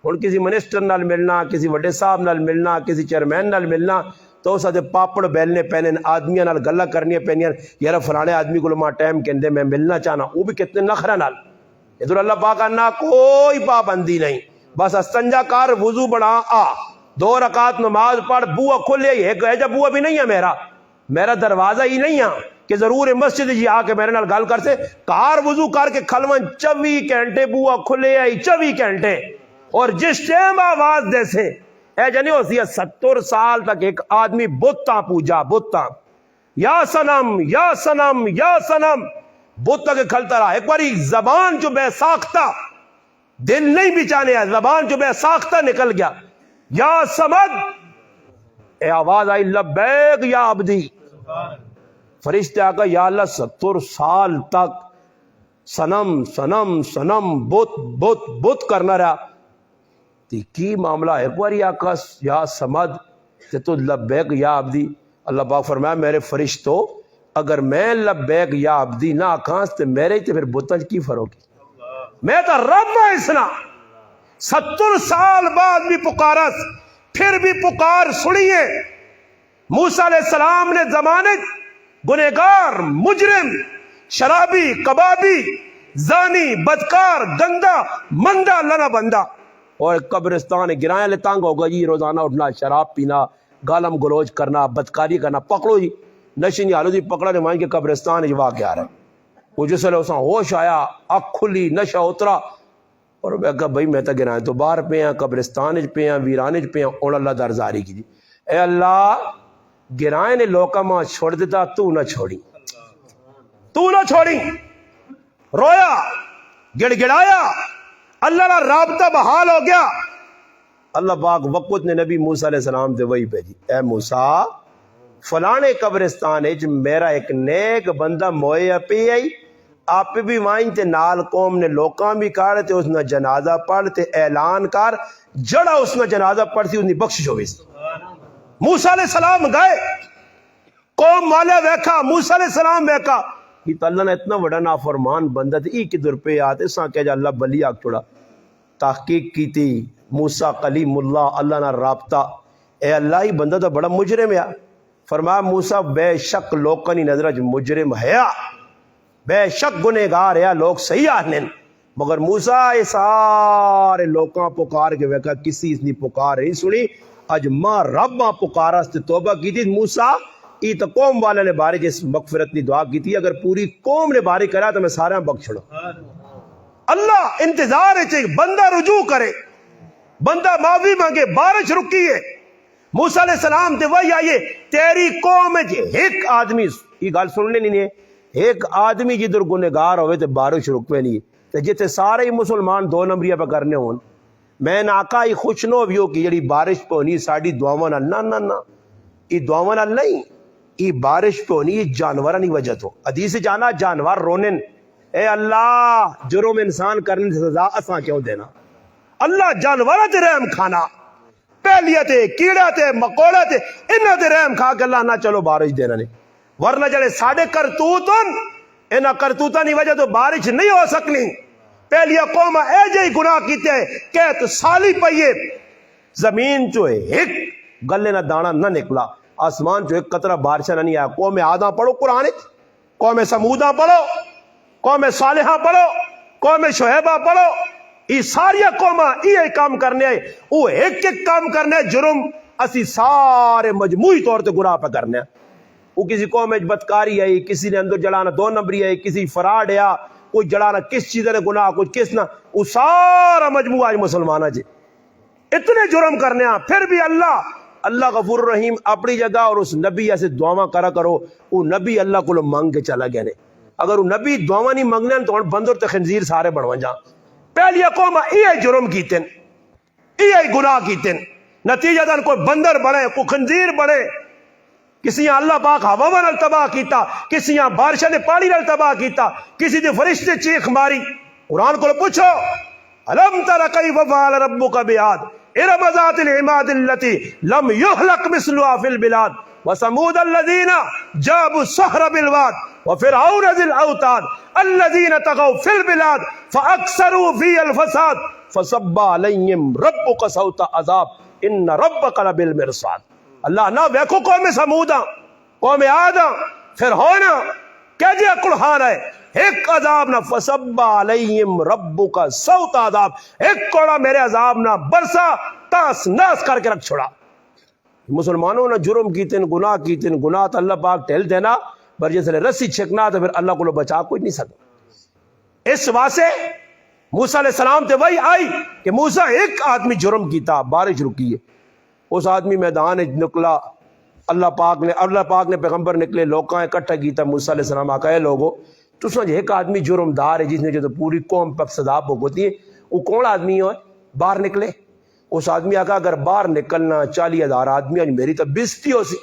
ہوں کسی منسٹر نال ملنا، کسی وڈے صاحب نال ملنا، کسی چیئرمین نال ملنا تو اس سے پاپڑ بیلنے پینے، آدمیاں نال گلا کرنی پینیاں. یار فلانے آدمی کو ماں ٹائم کہندے میں ملنا چاہنا، وہ بھی کتنے نخرہ نال. ادھر اللہ پاک آنا کوئی پابندی نہیں، بس استنجا کر، وضو بنا، آ 2 رکعت نماز پڑھ، بوا کھلے. ایک ایجا بوا بھی نہیں ہے میرا دروازہ ہی نہیں ہے کہ ضرور مسجد جی آ کے میرے نال گل کر سے. کار وضو کر کے کھلون 24 گھنٹے بوا کھلے آئی 24 گھنٹے. اور جس ٹائم آواز دے سے اے جنی ہو سی 70 سال تک ایک آدمی بتاں پوجا، بتاں یا سنم یا سنم یا سنم بت کے کھلتا رہا. ایک باری زبان جو بے ساختہ، دل نہیں بچانے ہے، زبان جو بے ساختہ نکل گیا، یا سمد، اے آواز آئی لبیک یا عبدی. فرشتے آگا یا اللہ 70 سال تک سنم سنم سنم بت بت بت کرنا رہا تی کی معاملہ؟ ایک باری آقا یا سمد تو لبیک یا عبدی. اللہ پاک فرمایا میرے فرشتو اگر میں لبیک یا عبدی نہ آکھاں تو میرے تو پھر بتاں کی فرق ہے؟ میں تو رب ہوں. اسنا 70 سال بعد بھی پکارس، پھر بھی پکار سنیے. موسیٰ علیہ السلام نے زمانے گنہگار، مجرم، شرابی، کبابی، زانی، بدکار، گندا، مندہ، اللہ نہ بندہ اور قبرستان گرائیں لے تانگ ہوگا جی. روزانہ اٹھنا، شراب پینا، گالم گلوچ کرنا، بدکاری کرنا، پکڑو جی نشے نہیں آلو جی پکڑا نے مائیں کے قبرستان جوا کے آ رہا ہے. وہ جس لئے اساں ہوش آیا، اکھ کھلی، نشہ اترا اور میں کہا بھائی میں تا گرائیں تو باہر پہ ہیں، قبرستان پہ ہیں، ویرانے پہ ہیں. اور اللہ درزاری کی جی اے اللہ گرائیں نے لوکا ماں چھوڑ دیتا تو نہ چھوڑی، تو نہ چھوڑی. رویا، گڑ گڑایا، اللہ کا رابطہ بحال ہو گیا. اللہ پاک وقت نے نبی موسیٰ علیہ السلام دے وہی بھیجی، اے موسیٰ فلانے قبرستان میرا ایک نیک بندہ مویا پی آئی آپ بھی وائن تے نال قوم نے لوکاں بھی کار تے اس نے جنازہ پڑھ تے اعلان کر جڑا اس نے جنازہ پڑھتی انہیں بخشش ہوئی. موسیٰ علیہ السلام گئے قوم والے ویکھا موسیٰ علیہ السلام ویکھا یہ تو اللہ نے اتنا بڑا نافرمان بندہ تھی کدھر پہ آتے ساں کہ اللہ بلی آگ چھوڑا. تحقیق کی تھی موسیٰ کلیم اللہ نہ رابطہ اے اللہ ہی بندہ تو بڑا مجرم ہے. فرمایا موسیٰ بے شک لوکانی نظر مجرم ہے بے شک گنہگار ہے لوگ صحیح آنے مگر موسیٰ یہ سارے لوکاں پکار کے ویکھا کسی اس نے پکار نہیں سنی اج ماں رب ماں پکارا سے توبہ کی تھی. موسیٰ یہ تو قوم والے نے بارے جس مغفرت نے دعا کی تھی اگر پوری قوم نے بارے کرا تو میں سارے بخش چھوڑا. اللہ انتظار ہے بندہ رجوع کرے بندہ معافی مانگے. بارش رکی ہے موسیٰ علیہ السلام تے وہی آئیے تیری قوم ایک آدمی یہ گل سننے نہیں ہے ایک آدمی جدھر گنہگار ہوئے تے بارش رکوے نہیں تے جتے سارے ہی مسلمان 2 نمبریہ پہ کرنے ہون میں نہ آقا ہی خوشنو بھی ہو کہ جڑی بارش پہ ہونی ساڑی دعاواں نہ یہ دعاواں نہیں یہ بارش پہ ہونی یہ جانوراں نہیں وجہ تو حدیث جانا جانور رونن اے اللہ جرم انسان کرنے سے سزا اساں کیوں دینا اللہ جانوراں تے رحم کھانا پہلیے تے کیڑا تے مکوڑا تے انہاں تے رحم کھا کے اللہ نہ چلو بارش دینا نہیں ورنہ جڑے ساڈے کرتوتن انہاں کرتوتاں دی وجہ تو بارش نہیں ہو سکنی. پہلیے قوم اے جے گناہ کیتے کہ سالی پئیے زمین چو ایک گلے نہ دانا نہ نکلا آسمان چو ایک قطرہ بارشہ نہ نہیں آیا. قوم عاداں پڑھو قرآن قوم سموداں پڑھو قوم صالحاں پڑھو قوم شعیبہ پڑھو یہ ساری قوماں یہ کام کرنے آئے وہ ایک کام کرنے جرم اسی سارے مجموعی طور تے گناہ پہ کرنے وہ کسی قوم میں بدکاری آئی کسی نے اندر جڑانا 2 نمبری آئی کسی فراڈ ہے کوئی جڑانا کس چیز نے گناہ کوئی کس نہ وہ سارا مجموعہ آج مسلمانہ جی اتنے جرم کرنے پھر بھی اللہ غفور الرحیم اپنی جگہ اور اس نبی ایسے دعاواں کرا کرو وہ نبی اللہ کو مانگ کے چلا گیا نے اگر وہ نبی دعاواں نہیں مانگنے تو بندر تے خنزیر سارے بڑھوا جا. پہلی قوم یہ جرم کیتن یہ گناہ کیتن نتیجہ دن کوئی بندر بڑھے کوئی خنزیر بڑھے کسی اللہ پاک ہوا نال تباہ کیتا کسی بارشہ نے پانی نال تباہ کیتا کسی دے فرشتے چیخ ماری. قرآن کو پوچھو الم تر کیف فعل ربک بعاد ارم ذات العماد التي لم يهلك مثلها في البلاد وثمود الذين جابوا الصخر بالواد وفرعون ذي الاوتاد الذين طغوا في البلاد فاكثروا فيها الفساد فصب عليهم ربك صوت عذاب ان ربك لبالمرصاد. اللہ نہ ویکھو قوم سموداں قوم عاداں فرعون کیا جی قرآن ہے ایک عذاب نہ فصب علیہم ربک صوت عذاب ایک کوڑا میرے عذاب نہ برسا تاس ناس کر کے رکھ چھوڑا. مسلمانوں نے جرم کیتن گناہ تو اللہ پاک ٹھل دینا پر جس نے رسی چھکنا تو پھر اللہ کو بچا کوئی نہیں سکتا. اس واسطے موسیٰ علیہ السلام تے وہی آئی کہ موسیٰ ایک آدمی جرم کیتا بارش رکی ہے اس آدمی میدان نکلا اللہ پاک نے پیغمبر نکلے لوکاں اکٹھا کیتا موسیٰ علیہ السلام آقا ہے لوگو تو سمجھ ایک آدمی جرم دار ہے جس نے جو پوری قوم پر سزا بھگتی ہے وہ کون آدمی ہے باہر نکلے. اس آدمی آقا اگر باہر نکلنا 40,000 آدمی میری تو بزتی ہو سی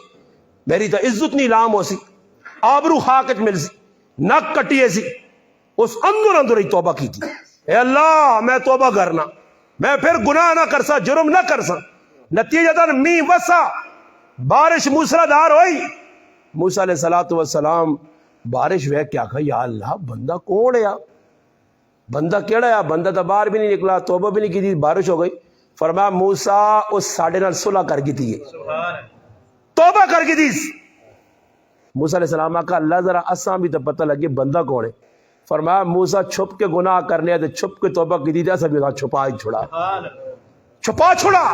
میری تو عزت نیلام ہو سی آبرو خاکت مل سی نک کٹیے سی. اس اندر ہی توبہ کی تھی اے اللہ میں توبہ کرنا میں پھر گناہ نہ کرسا جرم نہ کرسا. نتیجہ می وسا بارش موسلا دھار ہوئی موسیٰ علیہ السلام بارش وے کیا کہا یا اللہ بندہ کون ہے بندہ کیڑا ہے بندہ تو باہر بھی نہیں نکلا توبہ بھی نہیں کی تھی بارش ہو گئی. فرمایا موسیٰ اس ساڑھے نال صلح کر کی تھی توبہ کر کی تھی. موسیٰ علیہ السلام کا اللہ ذرا اساں بھی تو پتہ لگے بندہ کون ہے. فرمایا موسیٰ چھپ کے گناہ کرنے تو چھپ کے توبہ کی تھی ایسا بھی چھپا چھوڑا.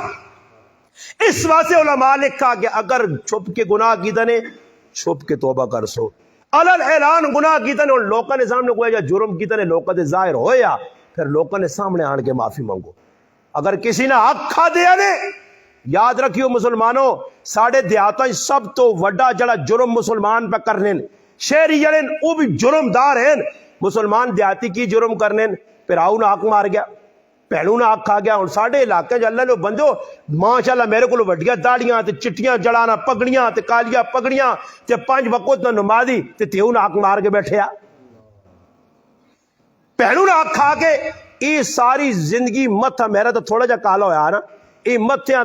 اس واسطے علماء نے کہا کہ اگر چھپ کے گناہ کی تنے چھپ کے توبہ کر سو علل اعلان گناہ کی تنے اور لوکاں نے سامنے کوئی جا جرم کی تنے لوکاں دے ظاہر ہویا پھر لوکاں نے سامنے آن کے معافی مانگو. اگر کسی نے حق کھا دیا نے یاد رکھیو مسلمانوں ساڑھے دیہاتاں سب تو وڈا جڑا جرم مسلمان پہ کرنے شہری جڑے وہ بھی جرم دار ہیں مسلمان دیہاتی کی جرم کرنے فرعون حق مار گیا ਭੈਣੂ ਨਾ ਅੱਖ ਆ ਗਿਆ। ਹੁਣ ਸਾਡੇ ਇਲਾਕੇ 'ਚ ਅੱਲਾ ਨੇ ਬੰਦੋ ਮਾਸ਼ਾਅੱਲਾ ਮੇਰੇ ਕੋਲ ਵੱਡੀਆਂ ਦਾੜੀਆਂ ਤੇ ਚਿੱਟੀਆਂ ਜੜਾਂ ਨਾਲ ਪਗੜੀਆਂ ਤੇ ਕਾਲੀਆਂ ਪਗੜੀਆਂ ਤੇ 5 ਵਕਤ ਦਾ ਨਮਾਜ਼ੀ ਤੇ ਤਿਉ ਨਾ ਅੱਖ ਮਾਰ ਕੇ ਬੈਠਿਆ। ਭੈਣੂ ਨਾ ਅੱਖ ਆ ਕੇ ਇਹ ਸਾਰੀ ਜ਼ਿੰਦਗੀ ਮੱਥਾ ਮੇਰਾ ਤਾਂ ਥੋੜਾ ਜਿਹਾ ਕਾਲਾ ਹੋਇਆ ਨਾ, ਇਹ ਮੱਥਿਆਂ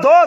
2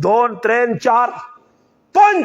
2 3 4 5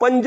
5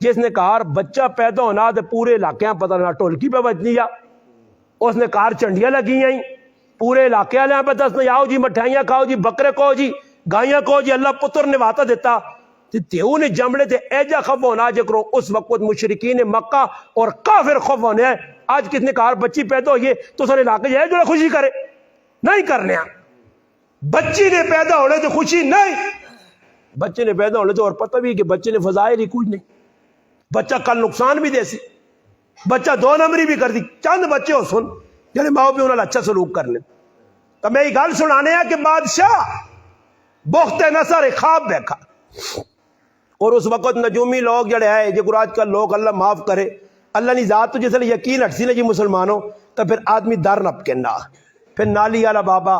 جس نے کہا بچہ پیدا ہونا تو پورے علاقے پتہ نہ ٹولکی پہ بجنی جا، اس نے کہا چنڈیاں لگی ہیں پورے علاقے والے پہ دس آؤ جی مٹھائیاں کھاؤ جی، بکرے کھاؤ جی، گائیاں کھاؤ جی، اللہ پتر نے واتا دیتا تیو نے جمڑے تھے ایجا خف ہونا جکرو اس وقت مشرکین مکہ اور کافر خف ہونے ہیں۔ آج کس نے کہا بچی پیدا ہوئی ہے تو سارے علاقے جائے جو خوشی کرے، نہیں کرنے ہیں۔ بچی نے پیدا ہونے تو خوشی نہیں، بچے نے پیدا ہونے تو اور پتہ بھی کہ بچے نے فضائل ہی کچھ نہیں، بچہ کل نقصان بھی دے سی، بچہ دو نمبری بھی کر دی۔ چند بچے ہو سن یعنی ماں بھی انہوں نے اچھا سلوک کرنے تو میں یہ گل سنانے ہیں کہ بادشاہ بخت نصر خواب دیکھا، اور اس وقت نجومی لوگ جڑے آئے جو آج کل لوگ اللہ معاف کرے اللہ نے ذات تو جس نے یقین ہٹ سی نا جی مسلمانوں، تو پھر آدمی در نپ کے نہ پھر نالی والا بابا،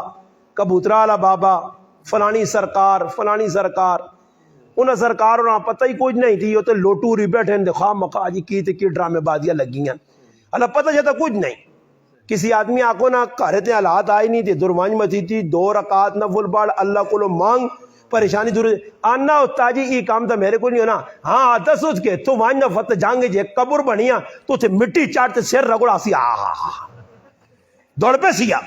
کبوترا والا بابا، فلانی سرکار فلانی سرکار، انہیں سرکار اور پتہ ہی کچھ نہیں تھی، وہ تو لوٹو ری بیٹھے خواہ مخواہ جی کی ڈرامے بازیاں لگی ہیں، اللہ پتہ جاتا کچھ نہیں۔ کسی آدمی آکو نہ گھر تے حالات آئی نہیں تھی، دروانج متی تھی، 2 رکعت نفل پڑھ اللہ کو لو مانگ پریشانی دور آنا استاجی ای کام تو میرے کو نہیں ہونا، ہاں دس اس کے تو وانج فت جانگے جے قبر بنیا تو تے مٹی چاٹتے سر رگڑا سی دوڑ پہ سیا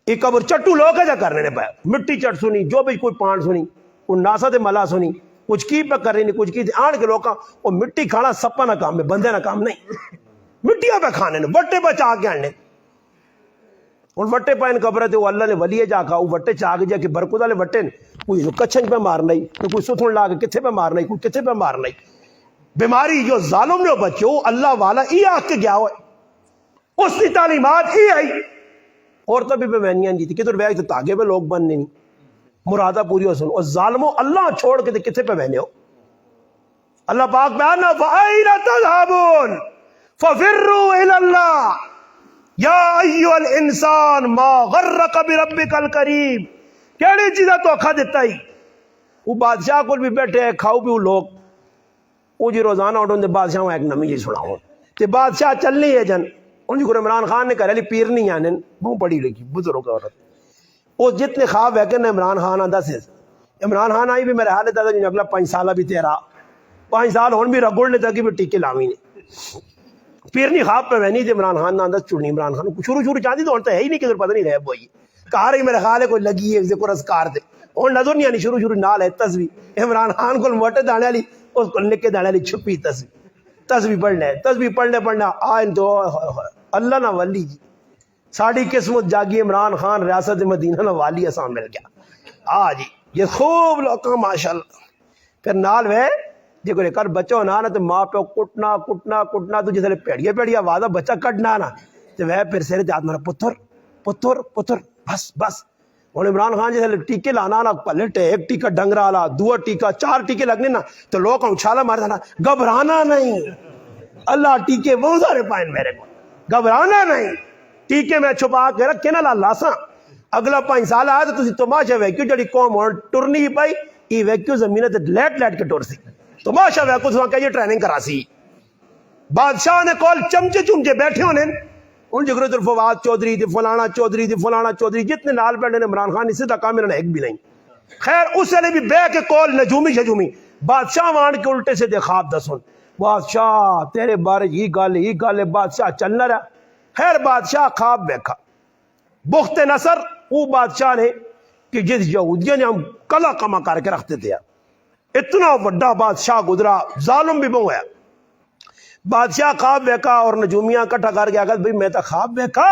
ایک قبر چٹو لوگ ہے جا کرنے نے پایا مٹی چٹ سنی جو بھی کوئی پان سنی کوئی ناسا تے ملا سنی کچھ کی پہ کر رہی نہیں کچھ کی آن کے لوگاں وہ مٹی کھانا سپا نہ کام ہے بندے نہ کام نہیں، مٹیاں پہ کھانے نے وٹے پہ چاہ کے آنے ان وٹے پہ ان قبر تے وہ اللہ نے ولی جا کھا وہ وٹے چاہ کے جا کہ برکت والے وٹے نے کوئی کچھن پہ مارنا ہی کوئی ستھن لا کے کتھے پہ مارنا ہی کوئی کتھے پہ مارنا ہی۔ بیماری جو ظالم نے بچو اللہ والا ای آ کے گیا ہوئے اس کی تعلیمات ای آئی اور تب بھی بہنیاں جیتی کہ تو بیگ تاگے پہ لوگ بننے نہیں مرادہ پوری ہو سن اور ظالموں اللہ چھوڑ کے کتھے پہ بہنے ہو۔ اللہ پاک بیانا فَأَيْنَ تَذْهَبُونَ فَفِرُّوا إِلَى اللَّهِ یا ایوہ الانسان ما غرق بربک الکریم، کیڑی چیزہ دھوکھا دیتا ہی وہ بادشاہ کو بھی بیٹھے ہیں کھاؤ بھی وہ لوگ وہ جی روزانہ اٹھوں دے بادشاہ ہوں ایک نمی جی سناؤں تے بادشاہ چلنی ہے جن ان جی کو عمران خان نے کہہ رہے پیر نہیں آنے بہت پڑھی لگی بزرگ عورت وہ جتنے خواب ہے کہ عمران خان آدھا سے عمران خان آئی بھی میرے حال ہے جن اگلا 5 سالہ بھی تیرا 5 سال ہون بھی رگڑ نے تاکہ بھی ٹیکے لاوی نے پیرنی خواب پہ وینی تھی عمران خان نہ چڑنی عمران خان شروع چاہتی تو ہوتا ہے ہی نہیں کہ پتہ نہیں رہے وہی کہا رہی میرے خیال ہے کوئی لگی ہے ذکر اذکار دے اور نظر نہیں آنی شروع نال ہے تصویر عمران خان کو موٹے دانے والی اس کو نکے دانے والی چھپی تصویر پڑھنا آئین تو اللہ نہ ولی جی ساڑی قسمت جاگی عمران خان ریاست مدینہ نہ والی اساں مل گیا جی یہ خوب لوکاں ماشاءاللہ پھر نال وے جی کوئی کر بچہ ہونا نا تو ماں پہ کٹنا تو جیسے پیڑیا وعدہ بچہ کٹنا نا تو وہ پھر سیرے دیات مارا پتر بس اور عمران خان جیسے ٹیکے لانا نا پہلے ایک ٹیکہ ڈنگرا لا 2 ٹیکہ 4 ٹیکے لگنے نا تو لوگ اچھالا مار دینا گھبرانا نہیں اللہ ٹیکے بہت سارے پائن میرے کو گھبرانا نہیں ٹیکے میں چھپا کے رکھے نا لاساں اگلا 5 سال آیا تو تسی تماشا ویکیو جڑی قوم ہون ٹرنی پائی ای ویکیو زمینہ تے لیٹ کے ٹور سی تماشا ویکو سواں کہ یہ ٹریننگ کرا سی بادشاہ نے کول چمچے بیٹھے ہونے ان جگرے طرف فواد چودھری تھی فلانا چودھری جتنے نال بیٹھے عمران خان اسی دا کام انہوں نے ایک بھی نہیں خیر اس نے بھی بے کے کول نجومی بادشاہ وان کے الٹے سے دے خواب دسن بادشاہ تیرے بارے ہی گل بادشاہ چلنا رہا خیر بادشاہ خواب بیکھا بخت نصر وہ بادشاہ نے کہ جس یہودیوں نے ہم کلا کما کر کے رکھتے تھے اتنا بڑا بادشاہ گزرا ظالم بھی بہو ہے بادشاہ خواب بیکا اور نجومیاں کٹھا کر کے آگت بھئی میں تا خواب بیکا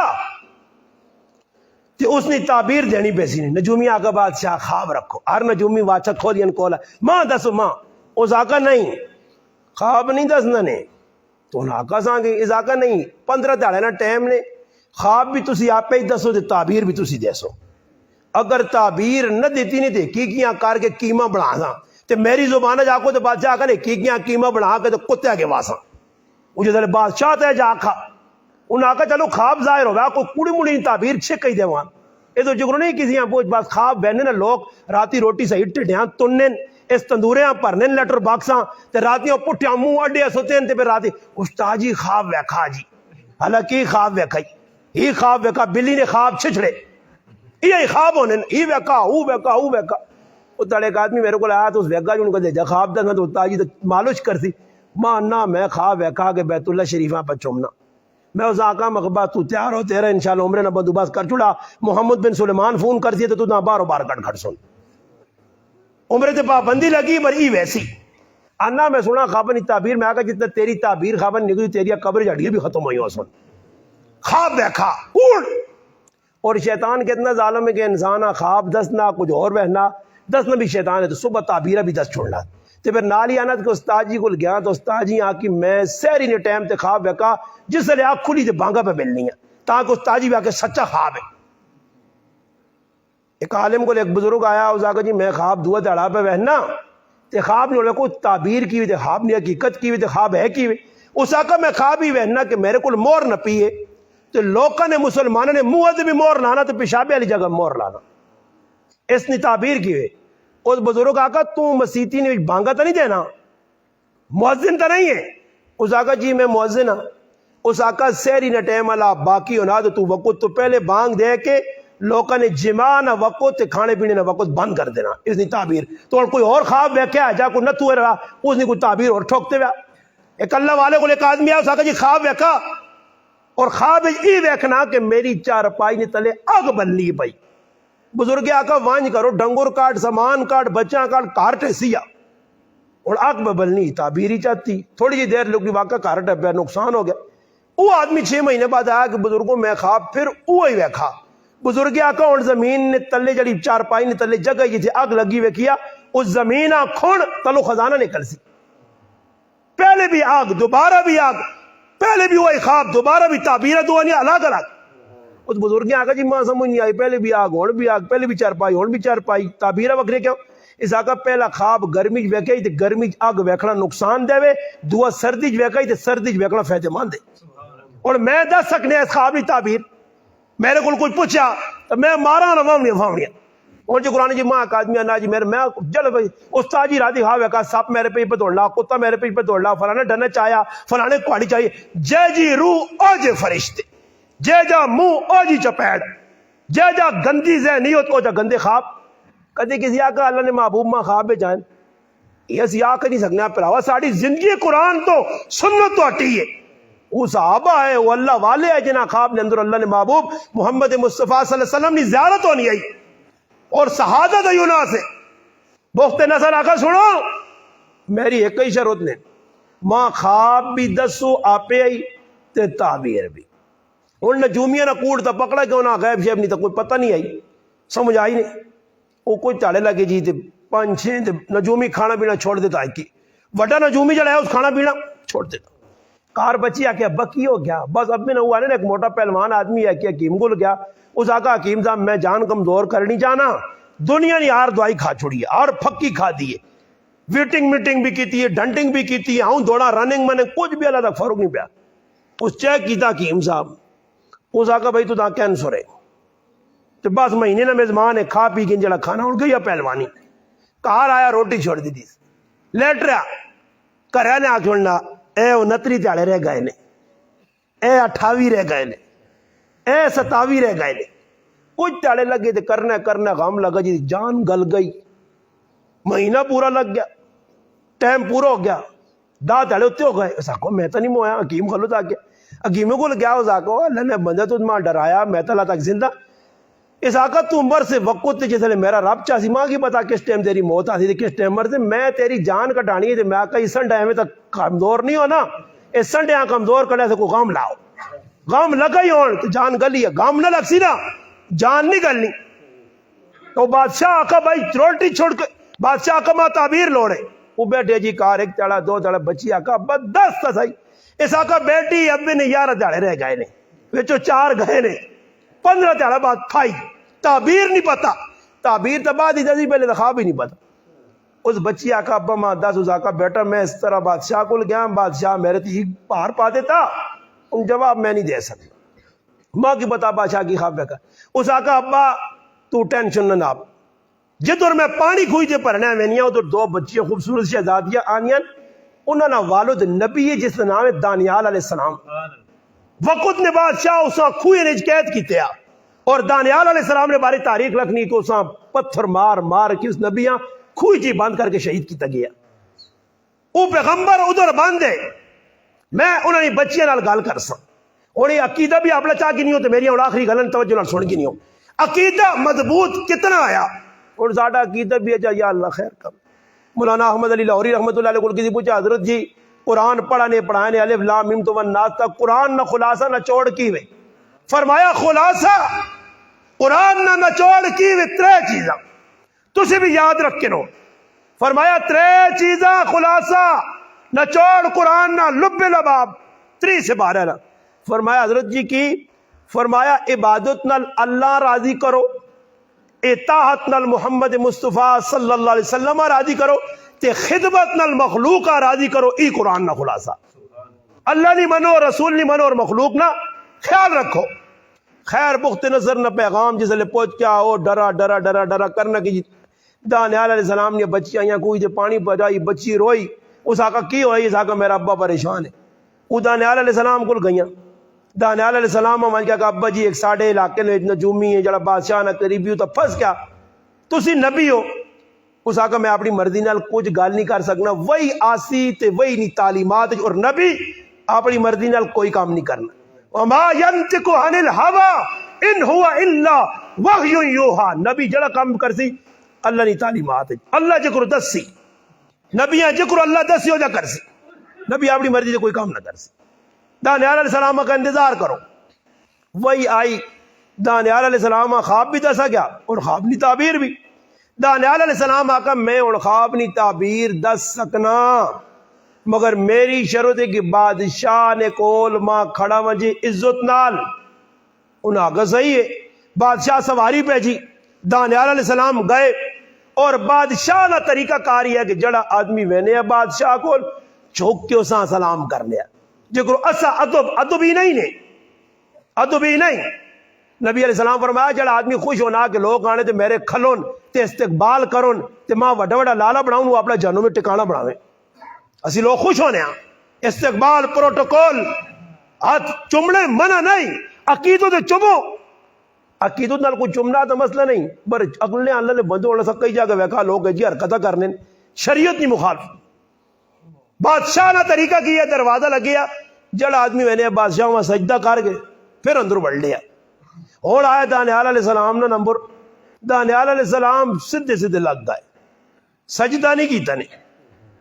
تو اس نے تعبیر دینی پیسی نہیں نجومیاں آگا بادشاہ خواب رکھو ہر نجومی واچا کھولین کولا ماں دسو ماں اس آقا نہیں خواب نہیں دسنا نے تو انہاں آقا سانگے اس آقا نہیں 15 دہاڑے نا ٹائم نے خواب بھی تسی آپ پہ ہی دسو تے تعبیر بھی تسی دیسو اگر تعبیر نہ دیتی نہیں تے کیکیاں کار کے قیمہ بڑھا ساں تے میری زبانہ جا کو تے بادشاہ آقا نے کیکیاں قیمہ بڑھا کے تے کتے آگے واساں وہ جیسے بادشاہ تے جا کھا انہاں آقا چلو خواب ظاہر ہوگا کوئی کوڑی مڑی تعبیر چھک ہی دے وہاں یہ تو جگرو نہیں کسی یہاں پوچھ بات خواب بہنے نا لوگ راتی روٹی صحیح ٹھڈیاں تنن اس تندوریاں پرنن لیٹر باکساں تے راتیاں پٹھیاں منہ اڈے سوتین تے پھر راتی استاد جی خواب ویکھا جی حالانکہ خواب ویکھائی ہی خواب ویکھا بلی نے خواب چھچڑے یہ خواب ہونے ہی ویکھا او ویکھا وہ تڑے ایک آدمی میرے کو آیا تو اس ویگا جو ان کو دے جا خواب دا تو تاجی تو مالوش کرتی ماں نہ میں خواب ویکھا کہ بیت اللہ شریفہ پر چومنا میں اس آقا مقبہ تو تیار ہو تیرا انشاءاللہ عمرے نہ بندوبست کر چڑا محمد بن سلیمان فون کر دیے تو نہ بارو بار کٹ کھڑ سن عمرے تے پابندی لگی پر ای ویسی آنا میں سنا خوابنی تعبیر میں آگا جتنا تیری تعبیر خوابن نکلی تیری قبر جڑی بھی ختم ہوئی ہو سن خواب ویکھا کوڑ اور شیطان کتنا ظالم ہے کہ انسان خواب دس نہ کچھ اور بہنا دس نہ بھی شیطان ہے تو صبح تعبیرہ بھی دس چھوڑنا تو پھر نالی آنا کہ استاد جی کو گیا تو استاد جی آکی میں سہری نے ٹائم تے خواب ویکھا جس لئے آنکھ کھلی تے بانگا پہ ملنی ہے تاکہ استاد جی بھی آکے سچا خواب ہے ایک عالم کو ایک بزرگ آیا اس آگا جی میں خواب دعا تڑا پہ بہنا تے خواب نے کو تعبیر کی ہوئی تے خواب نے حقیقت کی ہوئی تے خواب ہے کی ہوئی اس آقا میں خواب ہی بہنا کہ میرے کو مور نہ پیے تو لوکاں نے مسلمانوں نے منہ بھی مور لانا تو پیشابے والی جگہ مور لانا اس نے تعبیر کی ہوئی اس بزرگ آقا تو مسیتی نے بانگا تو نہیں دینا مؤذن تو نہیں ہے اس آقا جی میں مؤذن ہاں اس آقا سہری نہ ٹائم والا باقی ہونا تو وقت تو پہلے بانگ دے کے لوکاں نے جمع نہ وقت کھانے پینے نہ وقت بند کر دینا اس نے تعبیر تو کوئی اور خواب ویکھیا جا کوئی نہ تو رہا اس نے کوئی تعبیر اور ٹھوکتے ہوا ایک اللہ والے کو ایک آدمی آیا اس آقا جی خواب ویکھا اور خواب ای ویکھنا کہ میری چارپائی نے تلے اگ بلنی پئی بزرگ آقا وانج کرو ڈنگر کاٹ سامان کاٹ بچہ کاٹ کارٹ سیا اور اگ بلنی تعبیر ہی چاہتی تھوڑی جی دیر لوگ واقعہ کارٹ ہے نقصان ہو گیا وہ آدمی 6 مہینے بعد آیا کہ بزرگوں میں خواب پھر وہی ویکھا بزرگ آقا اور زمین نے تلے جڑی چارپائی نے تلے جگہ یہ تھی اگ لگی ویکھیا اس زمین کھڑ تلو خزانہ نکل سی پہلے بھی آگ دوبارہ بھی آگ پہلے بھی وہی خواب دوبارہ بھی تعبیرہ دوانی الگ الگ اس بزرگ آقا جی ماں سمجھ نہیں آئی پہلے بھی آگ ہون بھی آگ پہلے بھی چارپائی ہون بھی چارپائی تعبیرہ وکرے کیوں اس آقا پہلا خواب گرمی ویکھائی تے گرمی آگ ویکھنا نقصان دے وے دعا سردی ویکھائی تے سردی ویکھنا فائدہ مند دے اور میں دس سکنے اس خواب کی تعبیر میرے کو کوئی پوچھا تو میں مارا نہ فاؤنیا اور جو قرآن جی ماں آدمی نا جی میرے میں جل بھائی استاد جی راتی خواب ویکھا سپ میرے پیچ پہ دوڑ لا کتا میرے پیچ پہ دوڑ لا فلانے ڈنچ چایا فلانے کوڑی چاہیے جے جی روح او جے فرشتے جے جا منہ او جی چپیڑ جے جا گندی ذہنیت او جا گندے خواب کدی کسی آقا اللہ نے محبوب ماں خواب میں جائیں یہ اسی آقا نہیں سکنے پراوا ساڑی زندگی قرآن تو سنت تو ہٹی ہے وہ صحابہ ہے وہ اللہ والے ہے جنہاں خواب نے اندر اللہ نے محبوب محمد مصطفیٰ صلی اللہ علیہ وسلم نے زیارت ہونی آئی اور شہادت یونا سے بخت نصر آقا سنو میری ایک ہی شرط نے ماں خواب بھی دسو آپے آئی تے تعبیر بھی ان نجومیاں نہ کوڑ تا پکڑا کیوں نہ غیب شیب نہیں تا کوئی پتہ نہیں آئی سمجھ آئی نہیں وہ کوئی چاڑے لگے جی تے 5-6 نجومی کھانا پینا چھوڑ دیتا ہے کی وڈا نجومی جڑا ہے اس کھانا پینا چھوڑ دیتا کار بچی آکے ابا کی ہو گیا بس اب میں نہ ہوا نا ایک موٹا پہلوان آدمی ہے کہ حکیم گل گیا اس آقا حکیم صاحب میں جان کمزور کرنی جانا دنیا نے یار دوائی کھا چھوڑی ہے اور پھکی کھا دیئے ویٹنگ میٹنگ بھی کیتی ہے ڈنٹنگ بھی کیتی ہے ہوں دوڑا رننگ میں نے کچھ بھی اللہ تک فرق نہیں پیا اس چیک کیتا حکیم صاحب اس آقا بھائی تو دا کینسر ہے تو بس مہینے نہ میزمان ہے کھا پی کے جڑا کھانا اڑ گیا پہلوانی کار آیا روٹی چھوڑ دی تھی لیٹ رہا کریا نے آ چھوڑنا اے 29 تیاڑے رہ گئے نے اے 28 رہ گئے نے اے 27 رہ گئے نے کچھ تیاڑے لگے تھے کرنا غم لگا جی جان گل گئی مہینہ پورا لگ گیا ٹائم پورا ہو گیا دا تیاڑے اتنے ہو گئے اس آقا میں تو نہیں مویا حکیم خلو تا کے حکیموں کو گیا اس آقا اللہ نے بندہ تو ماں ڈرایا میں تو اللہ تک زندہ اس آقا تو عمر سے وقت جس لئے میرا رب چاہسی ماں کی پتا کس ٹائم تیری موت آتی تھی کس ٹائم عمر سے میں تیری جان کٹانی ہے میں آقا اس سنڈے میں تک کمزور نہیں ہو نا اس سنڈے ہاں کمزور کرنے سے کوئی غام لاؤ غام لگا ہی ہون تو جان گلی ہے غام نہ لگ سی نا جان نہیں گلنی تو بادشاہ آقا بھائی روٹی چھوڑ کے بادشاہ آقا ماں تعبیر لوڑے وہ بیٹھے جی کار ایک تڑا 2 تڑا بچی آقا بس 10 تا صحیح اس آقا بیٹی اب بھی نہیں 11 تڑے رہ گئے نے وچوں 4 گئے نے 15 تڑا بعد کھائی تعبیر نہیں پتا تعبیر تو بعد ہی دسی پہلے تو خواب ہی نہیں پتا اس بچی آقا ابا ماں 10 اس آقا بیٹا میں اس طرح بادشاہ کو گیا بادشاہ میرے تھی پار پا دیتا ان جواب میں نہیں دے سکتا ماں کی بتا بادشاہ کی خواب بیکا اس آقا ابا تو ٹینشن نہ آپ جدھر میں پانی کھوئی تے پرنے میں نہیں ادھر 2 بچیاں خوبصورت شہزادیاں آنیاں انہوں نے والد نبی ہے جس کا نام ہے دانیال علیہ السلام وقت نے بادشاہ اس کھوئے نے قید کیتے اور دانیال علیہ السلام نے باری تاریخ لکھنی کہ اساں پتھر مار مار کے اس نبیاں کھوئی جی بند کر کے شہید کیتا گیا. وہ پیغمبر ادھر بند ہے. میں انہوں نے بچیاں نال گل کر سا انہیں عقیدہ بھی اپنا چاہ کی نہیں ہو تو میری آخری گلن توجہ نال سن کی نہیں ہو. عقیدہ مضبوط کتنا آیا اور ساڈا عقیدہ بھی اچھا یا اللہ خیر کر. مولانا احمد علی لاہوری رحمۃ اللہ علیہ کو کسی پوچھا حضرت جی قرآن پڑھانے پڑھانے الف لام میم تو والناس تک قرآن نہ خلاصہ نہ چوڑ کی وے. فرمایا خلاصہ قرآن نہ نچوڑ کی وے ترے چیزاں تسی بھی یاد رکھ کے نو. فرمایا ترے چیزاں خلاصہ نچوڑ قرآن نہ لب لباب 3 سے 12 نا. فرمایا حضرت جی کی فرمایا عبادت نال اللہ راضی کرو اطاعت نال محمد مصطفیٰ صلی اللہ علیہ وسلم راضی کرو تے خدمت نال مخلوق راضی کرو. ای قرآن نہ خلاصہ. اللہ نہیں منو رسول نہیں منو اور مخلوق نہ خیال رکھو. خیر بخت نظر نہ پیغام جس لے پہنچ کیا او ڈرا ڈرا ڈرا ڈرا کرنا کی دانیال علیہ السلام نے بچی آئیاں کوئی دے پانی بجائی بچی روئی. اس آقا کی ہوئی اس آقا میرا ابا پریشان ہے. وہ دانیال علیہ السلام کو گئیاں. دانیال علیہ السلام ہم کہا کہ ابا جی ایک ساڑھے علاقے میں نجومی ہے جڑا بادشاہ نہ قریبی ہو تو پھنس کیا تسی نبی ہو. اس آقا میں اپنی مرضی نال کچھ گل نہیں کر سکنا. وہی آسی تے وہی نہیں تعلیمات اور نبی اپنی مرضی نال کوئی کام نہیں کرنا. وما ينطق عن الهوى ان هو الا وحی یوحى. نبی جڑا کام کرسی اللہ نہیں تعلیمات اللہ جکر دسی نبیاں جکر اللہ دسی ہو جا کرسی. نبی اپنی مرضی سے کوئی کام نہ کرسی. دانیال علیہ السلام کا انتظار کرو. وہی آئی. دانیال علیہ السلام خواب بھی دسا گیا اور خواب نہیں تعبیر بھی. دانیال علیہ السلام آقا میں اور خواب نہیں تعبیر دس سکنا مگر میری شرط ہے کہ بادشاہ نے کول ماں کھڑا وجہ عزت نال. انہوں آگا صحیح ہے. بادشاہ سواری پہ جی دانیال علیہ السلام گئے اور بادشاہ نہ طریقہ کاری ہے کہ جڑا آدمی وینے بادشاہ کو چھوک کے اساں سلام کر لیا جکر اسا ادب ہی نہیں نے ادب ہی نہیں. نبی علیہ السلام فرمایا جڑا آدمی خوش ہونا کہ لوگ آنے تے میرے کھلون تے استقبال کرن تے ماں وڈا وڈا لالا بناؤں وہ اپنا جانوں میں ٹکانا بناویں. اسی لوگ خوش ہونے ہیں. استقبال پروٹوکول ہاتھ چمڑے منع نہیں. عقیدت تے چمو عقیدت نال کوئی چمنا تو مسئلہ نہیں پر اگلے اللہ نے بندو ہونا سا کئی جگہ ویکھا لوگ جی حرکتہ کرنے شریعت نہیں مخالف. بادشاہ نہ طریقہ کیا دروازہ لگیا جڑا آدمی میں نے بادشاہ وہاں سجدہ کر گئے پھر اندر بڑھ لیا. اور آیا دانیال علیہ السلام نے نمبر. دانیال علیہ السلام سدھے سدھے لگ گئے سجدہ نہیں کیتا نے.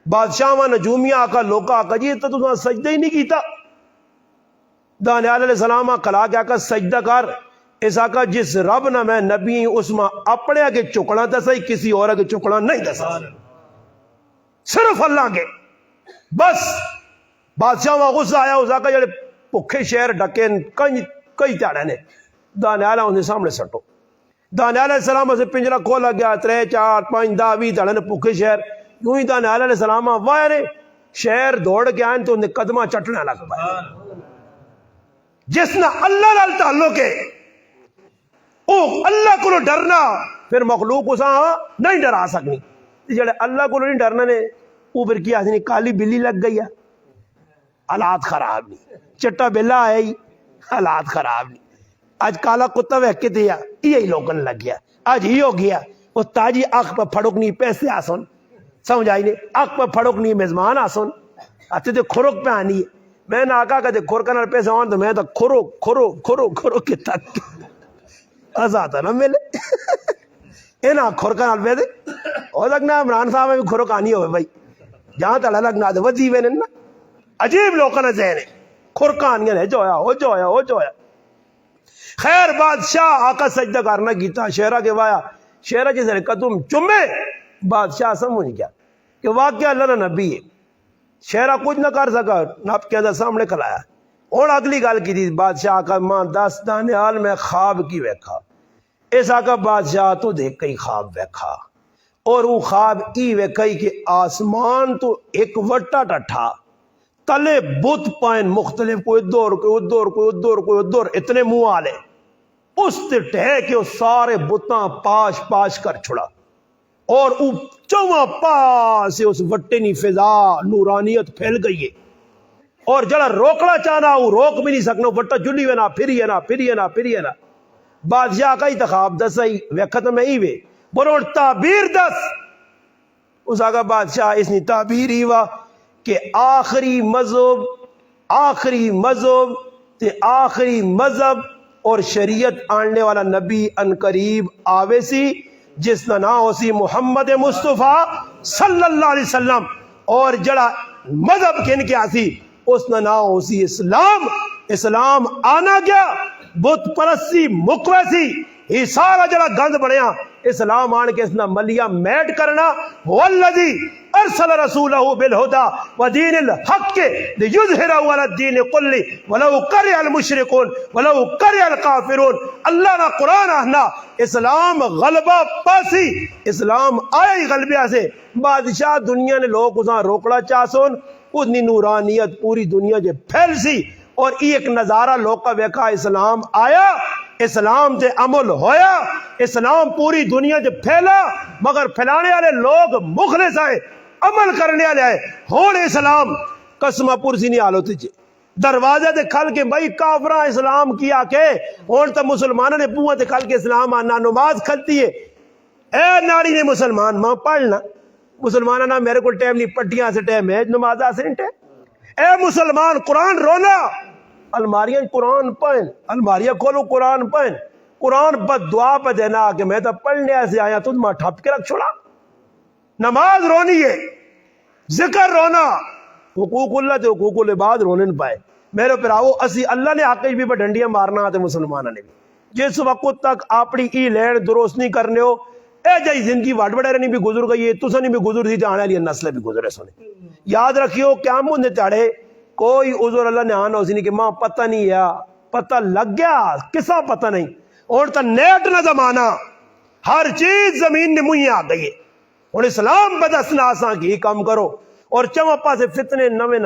بادشاہ وہاں نجومیاں آقا لوکا آقا جی تو تُساں سجدہ ہی نہیں کیتا. دانیال علیہ السلام کھلا کے آقا سجدہ کر. اس آقا جس رب نہ میں نبی اس میں اپنے آگے چکنا دسا ہی کسی اور آگے چکنا نہیں دسا صرف اللہ کے بس. بادشاہ وہاں غصہ آیا اس آقا جڑے پکھے شہر ڈکے کئی تیاڑے نے دانیال انہیں سامنے سٹو. دانیال علیہ السلام سے پنجرہ کھولا گیا 3 4 5 10 20 تیاڑے نے پکھے شہر یوں ہی دانیال علیہ السلام واہ نے شہر دوڑ کے آئے تو انہیں قدمہ چٹنے لگ پائے. جس نہ اللہ نال تعلق ہے او اللہ کو ڈرنا پھر مخلوق اسا نہیں ڈرا سکنی. جڑے اللہ کو نہیں ڈرنا نے وہ پھر کیا آدمی کالی بلی لگ گئی ہے حالات خراب نہیں. چٹا بلا آیا ہی حالات خراب نہیں. آج کالا کتا ویک کے دیا یہی لوگن لگ گیا. آج ہی ہو گیا وہ تاجی آنکھ پہ پھڑک نہیں پیسے آسن سمجھ آئی نہیں آنکھ پہ پھڑک نہیں میزمان آسن آتے تھے کھرک پہ آنی ہے. میں نے آقا کہتے کھرکا نال پیسے آن تو میں تو کھرو کھرو کھرو کھرو کے تک آزاتا نہ ملے اے نا کھرکا نال پیسے ہو لگنا عمران صاحب میں بھی کھرک آنی ہوئے بھائی جہاں تلا لگنا دے وزی وے نا عجیب لوگوں نے ذہن ہے کھرکا آنیاں نے جو ہویا. خیر بادشاہ آقا سجدہ کرنا کیتا شہرہ کے وایا شہرہ جیسے قدم چمے بادشاہ سمجھ گیا کہ واقعہ اللہ نہ نبی ہے. شہرہ کچھ نہ کر سکا نب کے اندر سامنے کھلایا. اور اگلی گل کی تھی بادشاہ آقا ماں 10 دانیال میں خواب کی ویکھا. اس آقا بادشاہ تو دیکھ کئی خواب ویکھا اور وہ خواب ای ویکھائی کہ آسمان تو ایک وٹا ٹٹھا تلے بت پائن مختلف کوئی ادھر کوئی ادھر کوئی ادھر کوئی ادھر اتنے منہ آلے اس تے ٹہ کے وہ سارے بتاں پاش پاش کر چھڑا اور او چواں پاس سے اس وٹے نی فضا نورانیت پھیل گئی ہے اور جڑا روکنا چاہنا وہ روک بھی نہیں سکنا. وٹا جلی وینا پھری ہے نا بادشاہ کا انتخاب دس ہی وقت میں ہی وے بولو تعبیر دس اس آگا بادشاہ اس نے تعبیر ہی وا کہ آخری مذہب اور شریعت آننے والا نبی ان قریب آوے سی جس کا نام ہو سی محمد مصطفیٰ صلی اللہ علیہ وسلم اور جڑا مذہب کن کے آسی اس کا نام ہو سی اسلام. اسلام آنا گیا بت پرستی مکویسی یہ سارا جڑا گند بنیا اسلام آن کے اس نے ملیا میٹ کرنا والذی ارسل رسولہ بالہدا ودین الحق لیظہرہ علی الدین کلہ ولو کرہ المشرکون ولو کرہ الکافرون. اللہ نا قرآن آہنا اسلام غلبہ پاسی اسلام آیا ہی غلبہ سے بادشاہ دنیا نے لوگ اساں روکڑا چاسون اتنی نورانیت پوری دنیا جے پھیل سی اور ایک نظارہ لوگ کا ویکھا اسلام آیا اسلام تے عمل ہویا اسلام پوری دنیا تے پھیلا مگر پھیلانے والے لوگ مخلص آئے عمل کرنے والے آئے ہون اسلام قسمہ پرسی نہیں حال ہوتی دروازے تے کھل کے بھائی کافراں اسلام کیا کہ ہون تو مسلمانوں نے پوہاں تے کھل کے اسلام آنا نماز کھلتی ہے اے ناری نے مسلمان ماں پڑھنا مسلمانہ نا میرے کو ٹائم نہیں پٹیاں سے ٹائم ہے نماز آسن ٹائم اے مسلمان قرآن رونا الماریاں قرآن پڑھن الماریاں کھولو قرآن پڑھن قرآن بد دعا پہ دینا کہ میں تو پڑھنے ایسے آیا تجھ ماں ٹھپ کے رکھ چھوڑا. نماز رونی ہے ذکر رونا حقوق اللہ تے حقوق العباد رونے نہ پائے میرے پراؤ اسی اللہ نے حق بھی پہ ڈنڈیاں مارنا تے مسلمانوں نے بھی جس وقت تک اپنی ای لین درست نہیں کرنے ہو اے جائی زندگی وڈ وڈیرے نہیں بھی گزر گئی ہے تسا نہیں بھی گزر دی تے آنے والی نسلیں بھی گزرے سنے. یاد رکھیو قیامت نے تاڑے کوئی عذر اللہ نے آنا اسی نہیں کہ ماں پتہ نہیں ہے پتہ لگ گیا کسا پتہ نہیں اور تا نیٹ نہ زمانہ ہر چیز زمین نے مہیا آ گئی ہے اور اسلام بدسنا آسان کی کام کرو اور چمپا سے فتنے نوے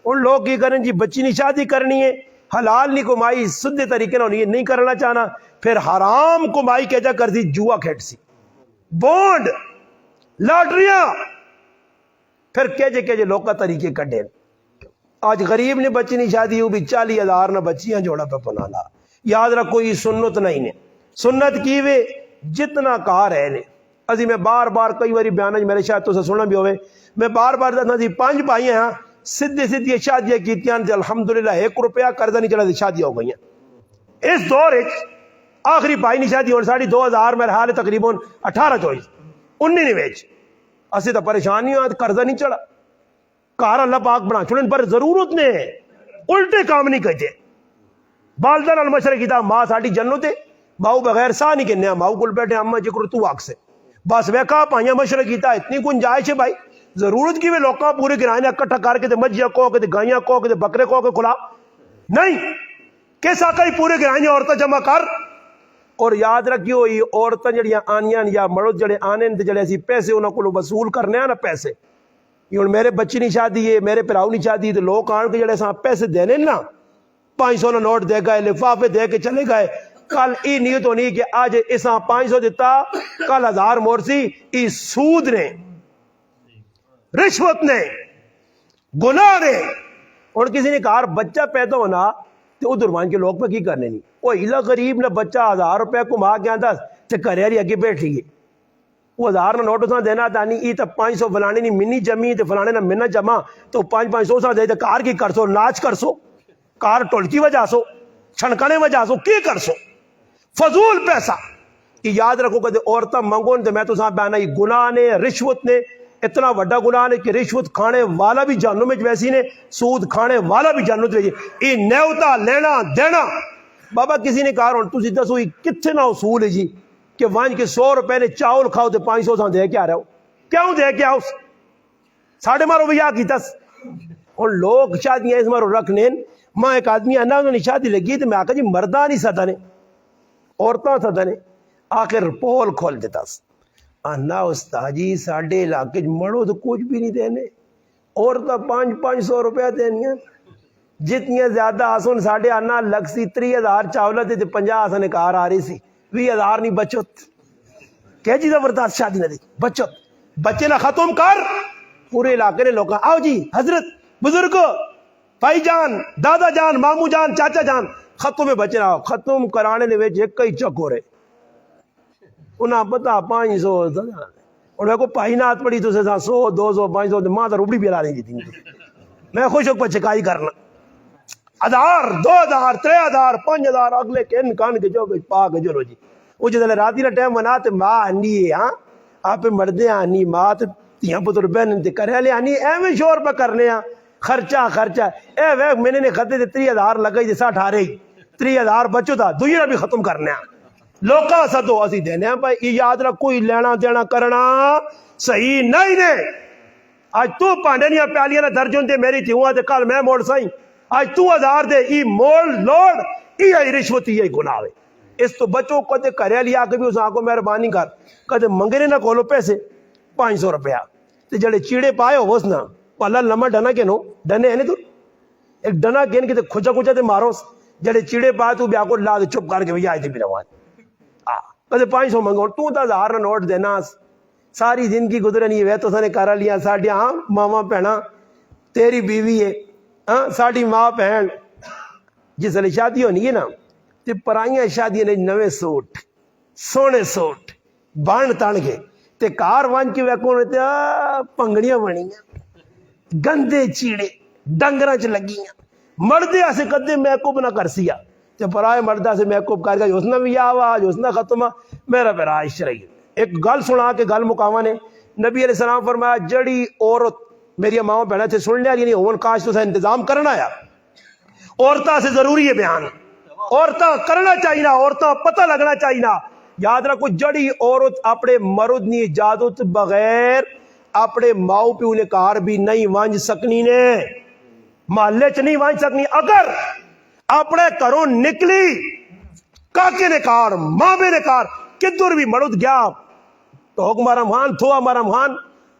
ان لوگ کی کریں جی بچی نہیں شادی کرنی ہے حلال نہیں کمائی سدھے طریقے نہ نہیں کرنا چاہنا پھر حرام کمائی کیجا کر دی جوا کھیٹ سی بونڈ لاٹریاں پھر کیجے لوگ کا طریقے کڈے. آج غریب نے بچی نہیں شادی وہ بھی 40,000 نہ بچیاں جوڑا پہ پنالا. یاد رکھو یہ سنت نہیں نے سنت کی وے جتنا کہا رہے نے ازی میں بار بار کئی باری بیان میرے شاید تو سننا بھی ہوئے میں بار بار دسنا جی 5 بھائی ہیں سیدھی شادیاں کیتیاں الحمدللہ 1 روپیہ قرضہ نہیں چلا شادیاں ہو گئی ہیں. اس دور آخری بھائی نہیں شادی ہونے ساڑھی 2000 میرے حال تقریباً 18-24 19 ویچ اسی تو پریشانی ہوں قرضہ نہیں چڑھا کار اللہ پاک بنا چھوڑن پر ضرورت نے الٹے کام نہیں کہتے بالدن المشرق کیتا ماں ساڑھی جنت ہے ماؤ بغیر سا نہیں کہنے ماؤ کل بیٹھے اما جکر تو آگ سے بس ویکا پائیاں مشرق کیتا اتنی گنجائش ہے بھائی ضرورت کی وہ لوکاں پورے گرائیں اکٹھا کر کے مجھیا کو کہ گائیاں کو کہ بکرے کو کہ کھلا نہیں کس آقا ہی پورے گرائیں عورتیں جمع کر. اور یاد رکھیو یہ عورتیں جڑیاں آنیاں یا مرد جڑے آنے جڑے ایسی پیسے انہوں کو وصول کرنے ہیں نا پیسے یہ میرے بچی نہیں شادی ہے میرے پراؤ نہیں شادی تو لوگ آن کے جڑے پیسے دینے نا 500 کا نوٹ دے گئے لفافے دے کے چلے گئے کل ای نیت ہونی کہ آج اساں 500 دیتا کل 1000 مورسی ای سود نے رشوت نے گناہ نے. اور کسی نے کہا بچہ پیدا ہونا تو ادھر مان کے لوگ پہ کی کرنے نہیں وہ ہلا غریب نہ بچہ 1000 روپے کما کے آتا تے کریاری اگے بیٹھی ہے وہ 1000 نوٹ اساں دینا تانی ای تا 500 فلانے نہیں منی جمی تے فلانے نہ منہ جمع تو 500 سا دے تے کار کی کر سو ناچ کر سو کار ٹولکی وجہ سو چھنکنے وجہ سو کی کر سو فضول پیسہ. یاد رکھو کہ عورتیں منگو تے میں تو سا بیانا یہ گناہ نے رشوت نے اتنا بڑا گناہ ہے کہ رشوت کھانے والا بھی جہنم میں ویسی نے سود کھانے والا بھی جہنم میں ویسی یہ نیوتا لینا دینا. بابا کسی نے کہا ہوں تسی دسو کتنے نہ اصول ہے جی کہ وانج کے 100 روپے نے چاول کھاؤ تو 500 سا دے کے آ رہا ہو کیوں دے کے آؤ ساڑھے مارو بھیا کی تس. اور لوگ شادیاں اس مارو رکھنے ماں ایک آدمی آنا انہوں نے شادی لگی تو میں آکا جی مردہ نہیں سدا نے عورتاں سدا نے آخر پول کھول دیتا آنا استاجی ساڑھے علاقے مڑو تو کچھ بھی نہیں دینے عورتاں 500 روپیہ دینیاں جتنی زیادہ آسون ساڑھے آنا لگ سی 30,000 چاولہ تے 50 آسان کار آ رہی سی 20,000 نہیں بچت کیا چیزیں برداشت شادی نہ دی بچت بچے نہ ختم کر. پورے علاقے نے لوگ آؤ جی حضرت بزرگ بھائی جان دادا جان مامو جان چاچا جان ختم بچنا ختم کرانے دے وچ ایک ہی چکر ہے انہاں پتہ 500 اور میں کو پائی نات پڑی تو 100 200 500 ماں تو روپڑی بھی لا نہیں دیتی میں خوش ہو پر چکائی کرنا 1000 2000 3000 5000 اگلے کن کان کے جو پا کے جو جی وہ جدے راتی دا ٹائم بنا تے ماں آنی ہے ہاں آپ مردے آنی ماں تے تیاں پتر بہن تے کرے لے آنی ایویں شور پہ کرنے ہاں خرچہ اے وے میں نے خطے تے 30,000 لگائی تے 60 آ رہی 30,000 بچو تھا دوئی بھی ختم کرنے ہاں لوکاں سدو اسی دینے ہاں بھائی یاد رکھ کوئی لینا دینا کرنا صحیح نہیں نے آج تو پانڈے نہیں پیالیاں نہ درجن دے میری تھی ہوا تے کل میں موڑ سائیں آج تو 1000 دے ای موڑ لوڑ ای رشوت ای گناہ ہے اس تو بچوں کو تے کرے لیا کہ بھی اس آنکھ کو مہربانی کر کدے منگنے نہ کولو پیسے 500 روپیہ تے جڑے چیڑے پائے ہو اس نا پالا لمہ ڈنا کے نو ڈنے ہیں نہیں تو ایک ڈنا گین کے تے کھچا تے مارو جڑے چیڑے پائے تو بیا کو لا دے چپ کر کے بھی آئے تے بھی روان کدے 500 منگو تو 1000 نہ نوٹ دینا ساری زندگی گزرنی ہے تو سنے کرا لیا ساڈے ہاں ماما بہنا تیری بیوی ہے ہاں ساڈی ماں بہن جس لے شادی ہونی ہے نا تے پرائیاں شادیاں نے نویں سوٹ سونے سوٹ بان تان کے تے کار وان کے ویکھون تے پنگڑیاں بنیاں گندے چیڑے ڈنگراں چ لگیاں مردے اسے کدے میک اپ نہ کرسیا تے پرائے مردہ سے میک اپ کر کے اس نے بھی آواز اس نے ختم میرا پیراش رہی ایک گل سنا کے گل مکاواں نے نبی علیہ السلام فرمایا جڑی عورت میری ماں بہنیں تھے سن لیا نہیں ہون کاش تو انتظام کرنا آیا عورتاں سے ضروری ہے بیان عورتاں کرنا چاہیے عورتاں پتہ لگنا چاہیے یاد رکھو جڑی عورت اپنے مرد نی اجازت بغیر اپنے ماؤ پیو نے کار بھی نہیں وانج سکنی نے محلے چ نہیں وانج سکنی اگر اپنے گھروں نکلی کاکے نے کار مامے نے کار کدھر بھی مرد گیا تو مارا مہان تھوا مارا مہان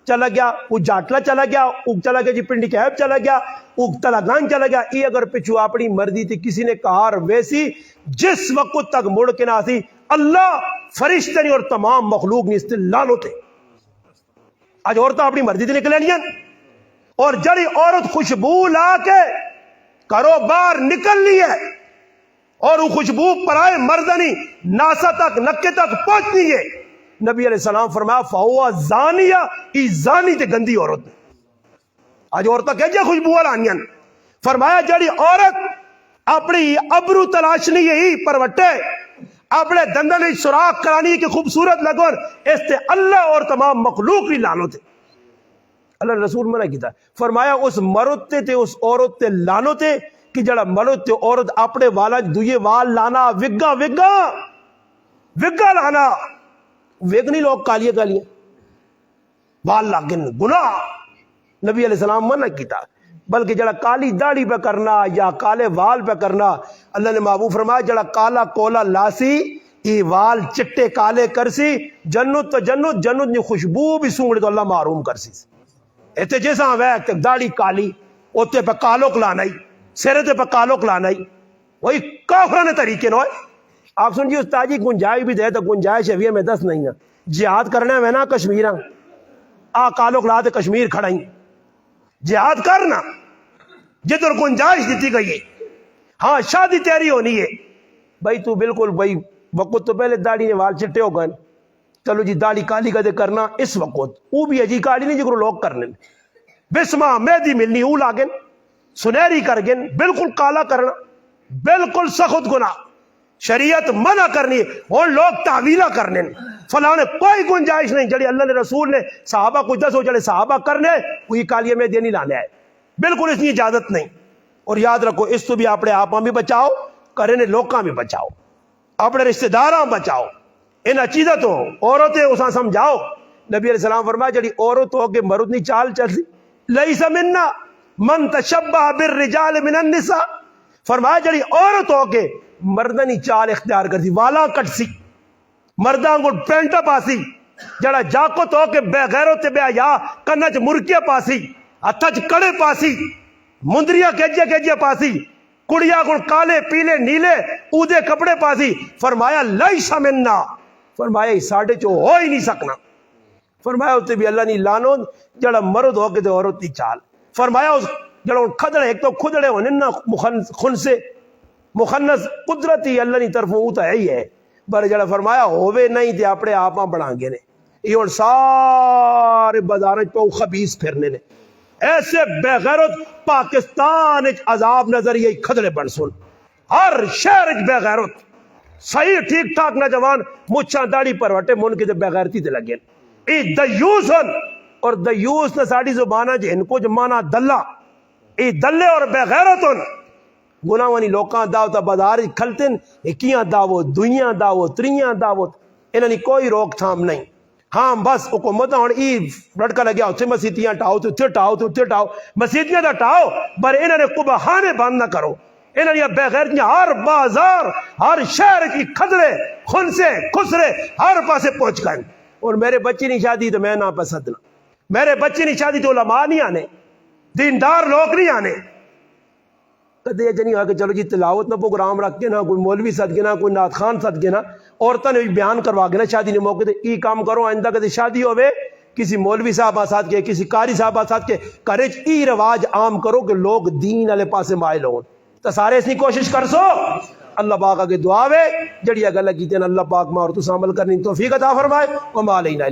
چلا گیا وہ جاٹلا چلا گیا وہ چلا گیا جی پنڈی کیب چلا گیا وہ تلاگان چلا گیا یہ اگر پچھو اپنی مرضی تھی کسی نے کار ویسی جس وقت تک مڑ کے نہ سی اللہ فرشتے نہیں اور تمام مخلوق نہیں اس لانو تھے آج عورتیں اپنی مرضی تھی نکلے نہیں اور جڑی عورت خوشبو لا کے کرو باہر نکل لی ہے اور وہ خوشبو پرائے مردنی ناسا تک نکے تک پہنچنی ہے نبی علیہ السلام فرمایا فہو زانیہ ای زانی تے گندی عورت آج عورتیں کہہ خوشبو لانیاں فرمایا جڑی عورت اپنی ابرو تلاشنی ہے پروٹے اپنے دندن سوراخ کرانی کہ خوبصورت لگن اس تے اللہ اور تمام مخلوق بھی لانو تے اللہ رسول منع کیتا فرمایا اس مرد تے اس عورت تے لانو تے کہ جڑا مرد تے عورت اپنے والا دوئے وال لانا وگا لانا ویگنی لوگ کالیاں وال لاگن گناہ نبی علیہ السلام منع کیتا بلکہ جڑا کالی داڑھی پہ کرنا یا کالے وال پہ کرنا اللہ نے محبوب فرمایا جڑا کالا کولا لاسی یہ وال چٹے کالے کرسی جنت تو جنت نے خوشبو بھی سونگڑے تو اللہ معروم کرسی ایتے جیسا ویک داڑھی کالی اوتے پہ کالوک لانائی سیرے تے پہ کالوک لانائی وہی کافرانے طریقے نوئے آپ سن استاد جی گنجائش بھی دے تو گنجائش ہے میں 10 نہیں ہے جہاد کرنا ہے نا کشمیر کالوک لا تے کشمیر کھڑائی جہاد کرنا جدھر گنجائش دیتی گئی ہے ہاں شادی تیاری ہونی ہے بھائی تو بالکل بھائی وقت تو پہلے داڑھی نے وال چٹے ہو گئے چلو جی داڑھی کالی کا دے کرنا اس وقت وہ بھی ہے جی کالی نہیں جگرو لوگ کرنے بسمہ مہدی ملنی وہ لاگن سنہری کر گن بالکل کالا کرنا بالکل سخت گناہ شریعت منع کرنی اور لوگ تعویلہ کرنے فلاں کوئی گنجائش نہیں جڑی اللہ نے رسول نے صحابہ کو دسو جڑے صحابہ کرنے وہی کالیے میں دینی لانے آئے بالکل اس کی اجازت نہیں اور یاد رکھو اس تو بھی اپنے آپ بھی بچاؤ کرنے لوکاں بھی بچاؤ اپنے رشتہ داراں بچاؤ ان چیزیں تو عورتیں اساں سمجھاؤ نبی علیہ السلام فرمایا جڑی عورت ہو کے مرد نہیں چال چلسی لیس منا من تشبہ بالرجال من النساء فرمایا جڑی عورت ہو کے مردنی چال اختیار کرتی والا کٹسی مرداں کو پینٹا پاسی جڑا جاکت ہو کے بے غیرت بے حیا کنچ مرکیا پاسی ہتھ کڑے پاسی مندریا کیجیا پاسی کڑیا کو کالے پیلے نیلے اودے کپڑے پاسی فرمایا لیس منا فرمایا ساڈے چو ہو ہی نہیں سکنا فرمایا اسے بھی اللہ نہیں لانو جڑا مرد ہو کے تے عورت دی چال فرمایا اس جڑا کھدڑے ایک تو کھدڑے ہونے نا خن سے مخنث قدرتی اللہ کی طرفوں وہ تو ہے ہی ہے، پر جڑا فرمایا ہووے نہیں تے اپنے آپ بنا گے نے، یہ ہن سارے بازار پہ خبیث پھرنے نے، ایسے بے غیرت پاکستان عذاب نظریہ کھدڑے بن سن، ہر شہر بے غیرت صحیح ٹھیک ٹھاک نوجوان مچھاں داڑھی پروٹے من کے بے غیرتی تے لگے اے دیوس ہن، اور دیوس نے ساڑی زبانہ جن کو جو مانا دلہ، اے دلے اور بے غیرت ہن، گناہوانی لوکاں دعوت بازار کھلتے ہیں، اکیاں دعوت دوئیاں دعوت تریاں دعوت، انہوں نے کوئی روک تھام نہیں، ہاں بس حکومت ہوں ای لڑکا لگیا اتنے مسیتیاں ٹاؤ تو اتنے ٹاؤ تو اتنے ٹاؤ، مسیتیاں دا ٹاؤ پر انہوں نے قبحانے بند نہ کرو، انہوں نے بے غیرتیاں ہر بازار ہر شہر کی کھدرے خنسے خسرے ہر پاسے پہنچ گئے، اور میرے بچی نہیں شادی تو میں نہ پسندنا، میرے بچی نہیں شادی تو علماء نہیں آنے، دیندار لوگ نہیں آنے، کدے یہ نہیں ہوا کہ چلو جی تلاوت نہ پروگرام رکھ کے نہ کوئی مولوی سد کے نہ کوئی نعت خان سد کے نہ عورتوں نے بھی بیان کروا کے نا شادی نے موقع تے ای کام کرو، آئندہ کدی شادی ہوئے کسی مولوی صاحب ساتھ کے کسی قاری صاحب ساتھ کے کرے ای رواج عام کرو کہ لوگ دین والے پاسے مائل ہون، تو سارے اس کی کوشش کر سو، اللہ پاک اگے دعا وے جڑی گل کیتے ہیں اللہ پاک ماں اور تساں عمل کرنی توفیق عطا فرمائے، وما علینا